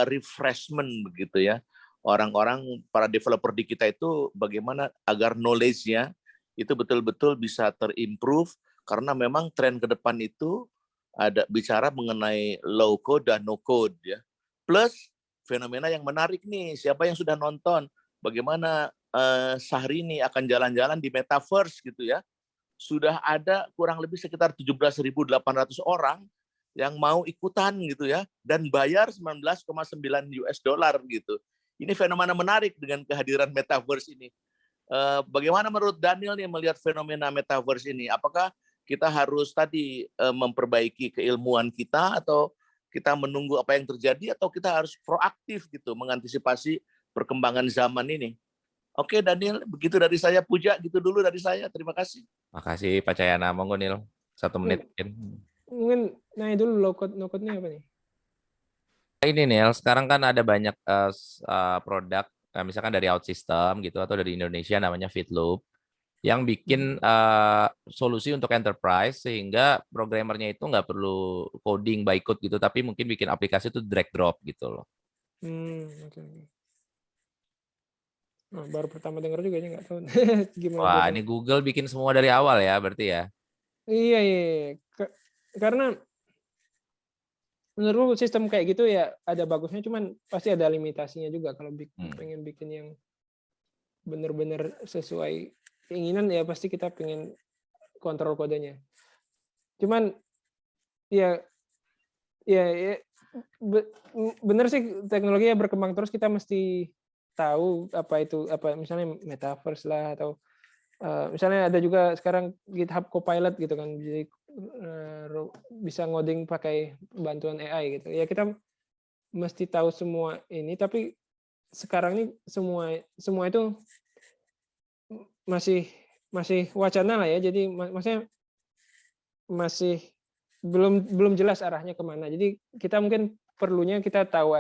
refreshment begitu ya. Orang-orang para developer di kita itu bagaimana agar knowledge-nya itu betul-betul bisa terimprove karena memang tren ke depan itu ada bicara mengenai low code dan no code ya. Plus fenomena yang menarik nih, siapa yang sudah nonton bagaimana Syahrini akan jalan-jalan di metaverse gitu ya. Sudah ada kurang lebih sekitar 17.800 orang yang mau ikutan gitu ya dan bayar 19,9 US dollar gitu. Ini fenomena menarik dengan kehadiran metaverse ini. Bagaimana menurut Daniel nih melihat fenomena metaverse ini? Apakah kita harus tadi memperbaiki keilmuan kita atau kita menunggu apa yang terjadi atau kita harus proaktif gitu mengantisipasi perkembangan zaman ini? Oke Daniel, begitu dari saya. Puja, gitu dulu dari saya. Terima kasih. Makasih Pak Cahyana, monggo Nil. 1 menit. Mungkin nanya dulu low code no code-nya apa nih? Ini Nil, sekarang kan ada banyak produk, misalkan dari OutSystem gitu atau dari Indonesia namanya Fitloop, yang bikin solusi untuk enterprise sehingga programmernya itu nggak perlu coding by code gitu, tapi mungkin bikin aplikasi itu drag drop gitu loh. Okay. Oh, baru pertama dengar juga ini nggak tahu gimana. Wah, ini Google bikin semua dari awal ya, berarti ya? Iya. Karena menurutku sistem kayak gitu ya ada bagusnya, cuman pasti ada limitasinya juga kalau pengen bikin yang benar-benar sesuai keinginan ya pasti kita pengen kontrol kodenya. Cuman ya benar sih teknologinya berkembang terus, kita mesti tahu apa misalnya metaverse lah atau misalnya ada juga sekarang GitHub Copilot gitu kan, jadi bisa ngoding pakai bantuan AI gitu. Ya kita mesti tahu semua ini, tapi sekarang ini semua itu masih wacana lah ya. Jadi maksudnya masih belum jelas arahnya kemana. Jadi kita mungkin perlunya kita tahu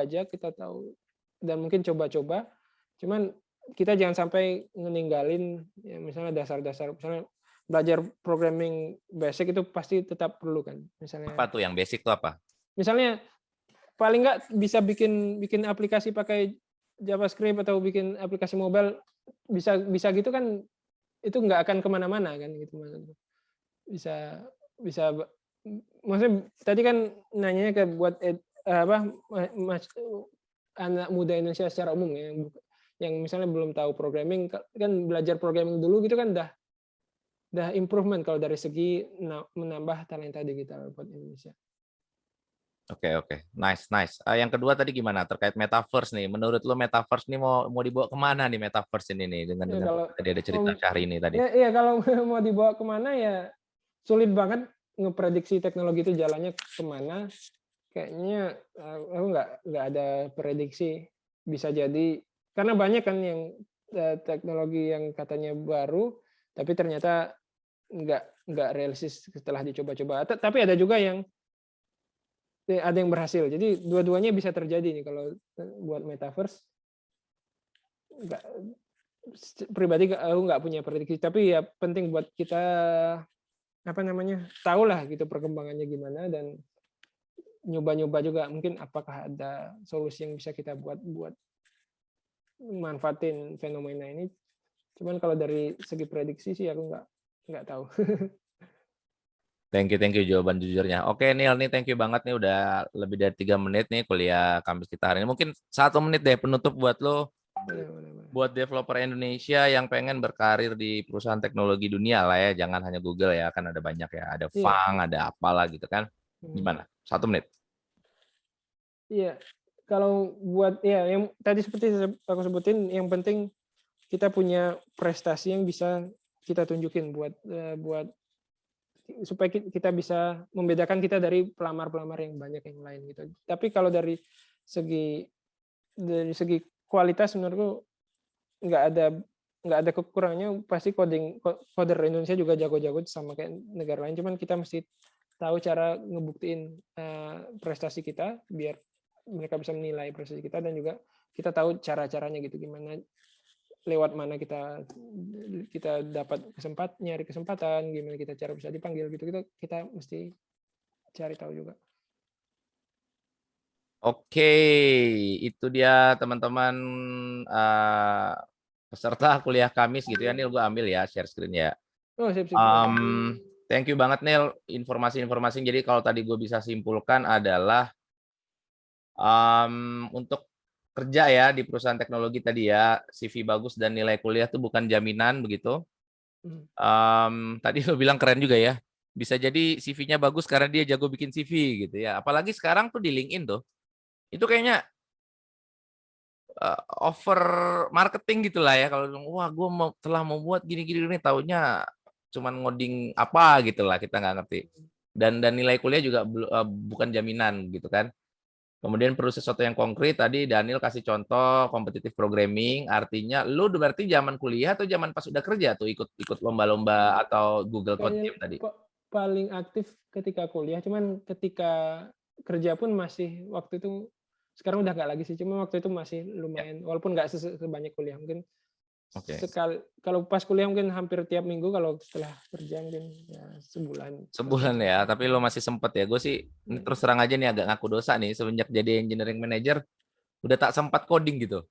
dan mungkin coba-coba. Cuman kita jangan sampai ngeninggalin ya, misalnya dasar-dasar, misalnya belajar programming basic itu pasti tetap perlu kan. Misalnya Apa tuh yang basic tuh apa? Misalnya paling nggak bisa bikin aplikasi pakai JavaScript atau bikin aplikasi mobile bisa gitu kan, itu nggak akan kemana-mana kan gitu maksudnya. Bisa maksudnya tadi kan nanyanya ke buat anak muda Indonesia secara umum ya, yang misalnya belum tahu programming kan, belajar programming dulu gitu kan dah improvement kalau dari segi menambah talenta digital buat Indonesia. Oke. Nice. Yang kedua tadi gimana terkait metaverse nih? Menurut lo metaverse nih mau dibawa kemana nih metaverse ini nih dengan tadi ada cerita Syahrini tadi? Iya, kalau mau dibawa kemana ya sulit banget ngeprediksi teknologi itu jalannya kemana. Kayaknya aku nggak ada prediksi. Bisa jadi karena banyak kan yang teknologi yang katanya baru, tapi ternyata nggak realistis setelah dicoba-coba. Tapi ada juga yang berhasil. Jadi dua-duanya bisa terjadi nih kalau buat metaverse. Pribadi aku nggak punya prediksi, tapi ya penting buat kita tahulah gitu perkembangannya gimana dan nyoba-nyoba juga mungkin apakah ada solusi yang bisa kita buat manfaatin fenomena ini. Cuman kalau dari segi prediksi sih aku nggak tahu. Thank you jawaban jujurnya. Oke Neil nih, thank you banget nih udah lebih dari 3 menit nih kuliah kampus kita hari ini. Mungkin 1 menit deh penutup buat lo, buat developer Indonesia yang pengen berkarir di perusahaan teknologi dunia lah ya, jangan hanya Google ya, kan ada banyak ya, ada Fang, ada apalah gitu kan. Gimana? 1 menit. Iya, kalau buat yang tadi seperti aku sebutin, yang penting kita punya prestasi yang bisa kita tunjukin buat supaya kita bisa membedakan kita dari pelamar-pelamar yang banyak yang lain gitu. Tapi kalau dari segi kualitas menurutku nggak ada nggak ada kekurangannya, pasti coder Indonesia juga jago-jago sama kayak negara lain, cuman kita mesti tahu cara ngebuktiin prestasi kita biar mereka bisa menilai prestasi kita, dan juga kita tahu cara-caranya gitu, gimana lewat mana kita dapat nyari kesempatan, gimana kita cara bisa dipanggil gitu, kita mesti cari tahu juga. Oke, itu dia teman-teman peserta kuliah Kamis gitu ya. Nil, gue ambil ya share screen ya. Oh, sip. Thank you banget Nil, informasi-informasi. Jadi kalau tadi gue bisa simpulkan adalah untuk kerja ya di perusahaan teknologi tadi ya, CV bagus dan nilai kuliah tuh bukan jaminan begitu. Tadi lo bilang keren juga ya. Bisa jadi CV-nya bagus karena dia jago bikin CV gitu ya. Apalagi sekarang tuh di LinkedIn tuh, itu kayaknya over marketing gitulah ya. Kalau wah gue telah membuat gini-gini, taunya cuman ngoding apa gitulah, kita nggak ngerti. Dan nilai kuliah juga bukan jaminan gitu kan. Kemudian perlu sesuatu yang konkret. Tadi Daniel kasih contoh competitive programming, artinya lu berarti zaman kuliah atau zaman pas udah kerja tuh ikut lomba-lomba atau Google Code Team tadi? Paling aktif ketika kuliah, cuman ketika kerja pun masih waktu itu, sekarang udah nggak lagi sih, cuma waktu itu masih lumayan, walaupun nggak sebanyak kuliah, mungkin sekali, kalau pas kuliah mungkin hampir tiap minggu, kalau setelah kerja mungkin ya sebulan ya, tapi lo masih sempet ya. Gue sih ini terus terang aja nih agak ngaku dosa nih, semenjak jadi engineering manager udah tak sempat coding gitu.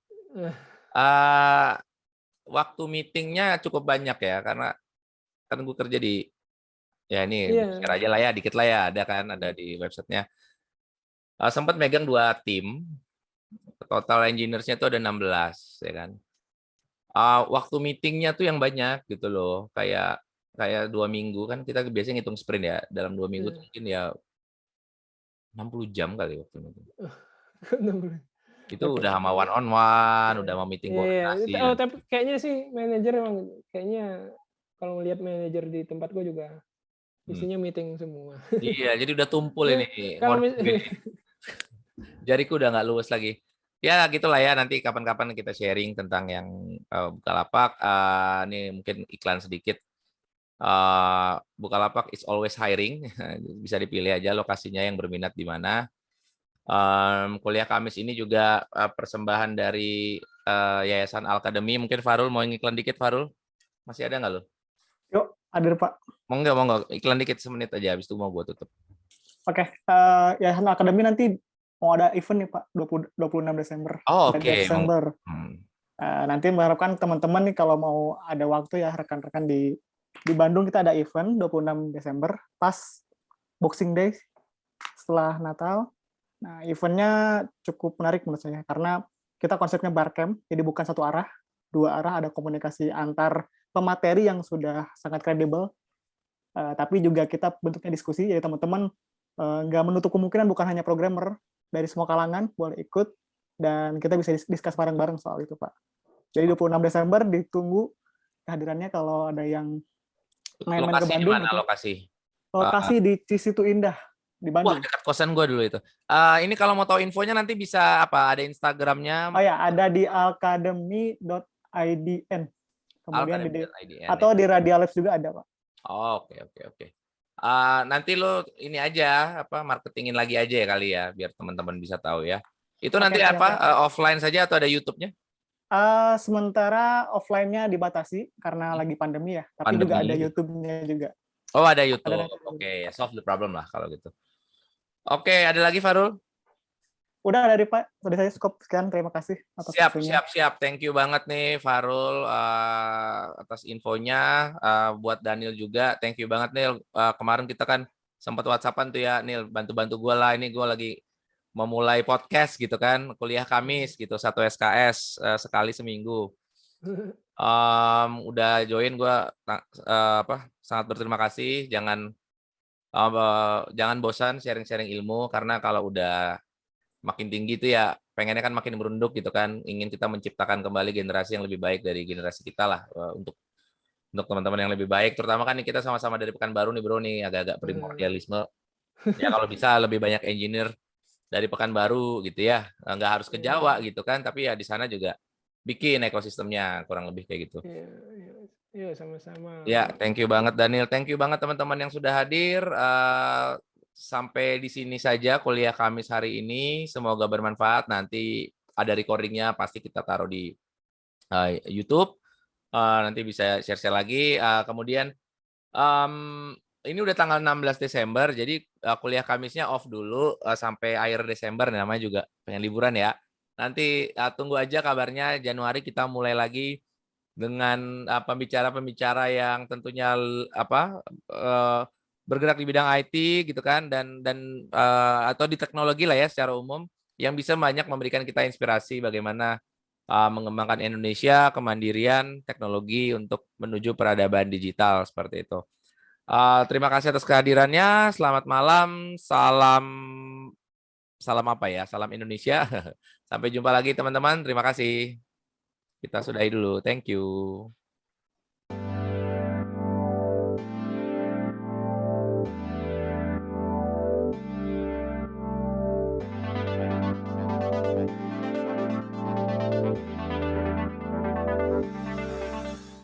Waktu meetingnya cukup banyak ya, karena kan gue kerja di ya ini share aja lah ya, dikit lah ya, ada di websitenya. Sempat megang 2 tim, total engineers-nya itu ada 16 ya kan. Waktu meetingnya tuh yang banyak gitu loh, kayak 2 minggu kan kita biasanya ngitung sprint ya, dalam 2 minggu mungkin ya 60 jam kali waktu itu. Itu udah sama one on one, udah mau meeting koordinasi. Tapi kayaknya sih manajer emang kayaknya kalau melihat manajer di tempat gue juga isinya meeting semua. Iya, jadi udah tumpul ini. Jariku udah nggak luwes lagi. Ya gitulah ya, nanti kapan-kapan kita sharing tentang yang Bukalapak. Ini mungkin iklan sedikit. Bukalapak is always hiring. Bisa dipilih aja lokasinya yang berminat di mana. Kuliah Kamis ini juga persembahan dari Yayasan Alkademi. Mungkin Farul mau ngiklan dikit, Farul? Masih ada nggak lo? Yuk, ada Pak. Mau nggak? Iklan dikit semenit aja, habis itu mau gue tutup. Oke, Yayasan Alkademi nanti mau ada event nih Pak, 26 Desember. Oh, oke. Desember. Nanti mengharapkan teman-teman nih kalau mau ada waktu ya, rekan-rekan di Bandung kita ada event 26 Desember, pas Boxing Day setelah Natal. Nah, eventnya cukup menarik menurut saya, karena kita konsepnya barcamp, jadi bukan satu arah, 2 arah, ada komunikasi antar pemateri yang sudah sangat kredibel, tapi juga kita bentuknya diskusi, jadi teman-teman nggak menutup kemungkinan bukan hanya programmer, dari semua kalangan boleh ikut, dan kita bisa discuss bareng-bareng soal itu, Pak. Jadi 26 Desember ditunggu kehadirannya kalau ada yang main-main ke Bandung. Lokasi di mana lokasi? Lokasi di Cisitu Indah, di Bandung. Wah, dekat kosan gue dulu itu. Ini kalau mau tahu infonya nanti bisa apa? Ada Instagramnya? Oh ya, ada di alkademi.idn. Kemudian atau di Radialabs juga ada, Pak. Oh, oke. Nanti lo ini aja marketingin lagi aja ya kali ya, biar teman-teman bisa tahu ya. Itu nanti offline saja atau ada YouTube-nya? Sementara offline-nya dibatasi karena lagi pandemi ya, tapi juga ada YouTube-nya juga. Oh, ada YouTube. Oke, solve the problem lah kalau gitu. Oke, ada lagi Farul? Udah dari Pak, dari saya cukup sekian, terima kasih atas siap. Thank you banget nih Farul atas infonya. Buat Daniel juga, thank you banget Nil. Kemarin kita kan sempat WhatsAppan tuh ya, Nil, bantu gue lah, ini gue lagi memulai podcast gitu kan, kuliah Kamis gitu, 1 SKS sekali seminggu. Udah join, gue sangat berterima kasih. Jangan bosan sharing-sharing ilmu, karena kalau udah makin tinggi itu ya pengennya kan makin merunduk gitu kan, ingin kita menciptakan kembali generasi yang lebih baik dari generasi kita lah, untuk teman-teman yang lebih baik, terutama kan kita sama-sama dari Pekanbaru nih bro nih, agak-agak primordialisme ya, kalau bisa lebih banyak engineer dari Pekanbaru gitu ya, nggak harus ke Jawa gitu kan, tapi ya di sana juga bikin ekosistemnya, kurang lebih kayak gitu. Iya, iya, iya, sama-sama. Ya, thank you banget Daniel, thank you banget teman-teman yang sudah hadir. Sampai di sini saja kuliah Kamis hari ini. Semoga bermanfaat. Nanti ada recordingnya, pasti kita taruh di YouTube. Nanti bisa share-share lagi. Kemudian ini udah tanggal 16 Desember, jadi kuliah Kamisnya off dulu sampai akhir Desember, namanya juga pengen liburan ya. Nanti tunggu aja kabarnya, Januari kita mulai lagi dengan pembicara-pembicara yang tentunya bergerak di bidang IT gitu kan, dan atau di teknologi lah ya secara umum, yang bisa banyak memberikan kita inspirasi bagaimana mengembangkan Indonesia, kemandirian teknologi untuk menuju peradaban digital seperti itu. Terima kasih atas kehadirannya. Selamat malam. Salam apa ya? Salam Indonesia. Sampai jumpa lagi teman-teman. Terima kasih. Kita sudahi dulu. Thank you.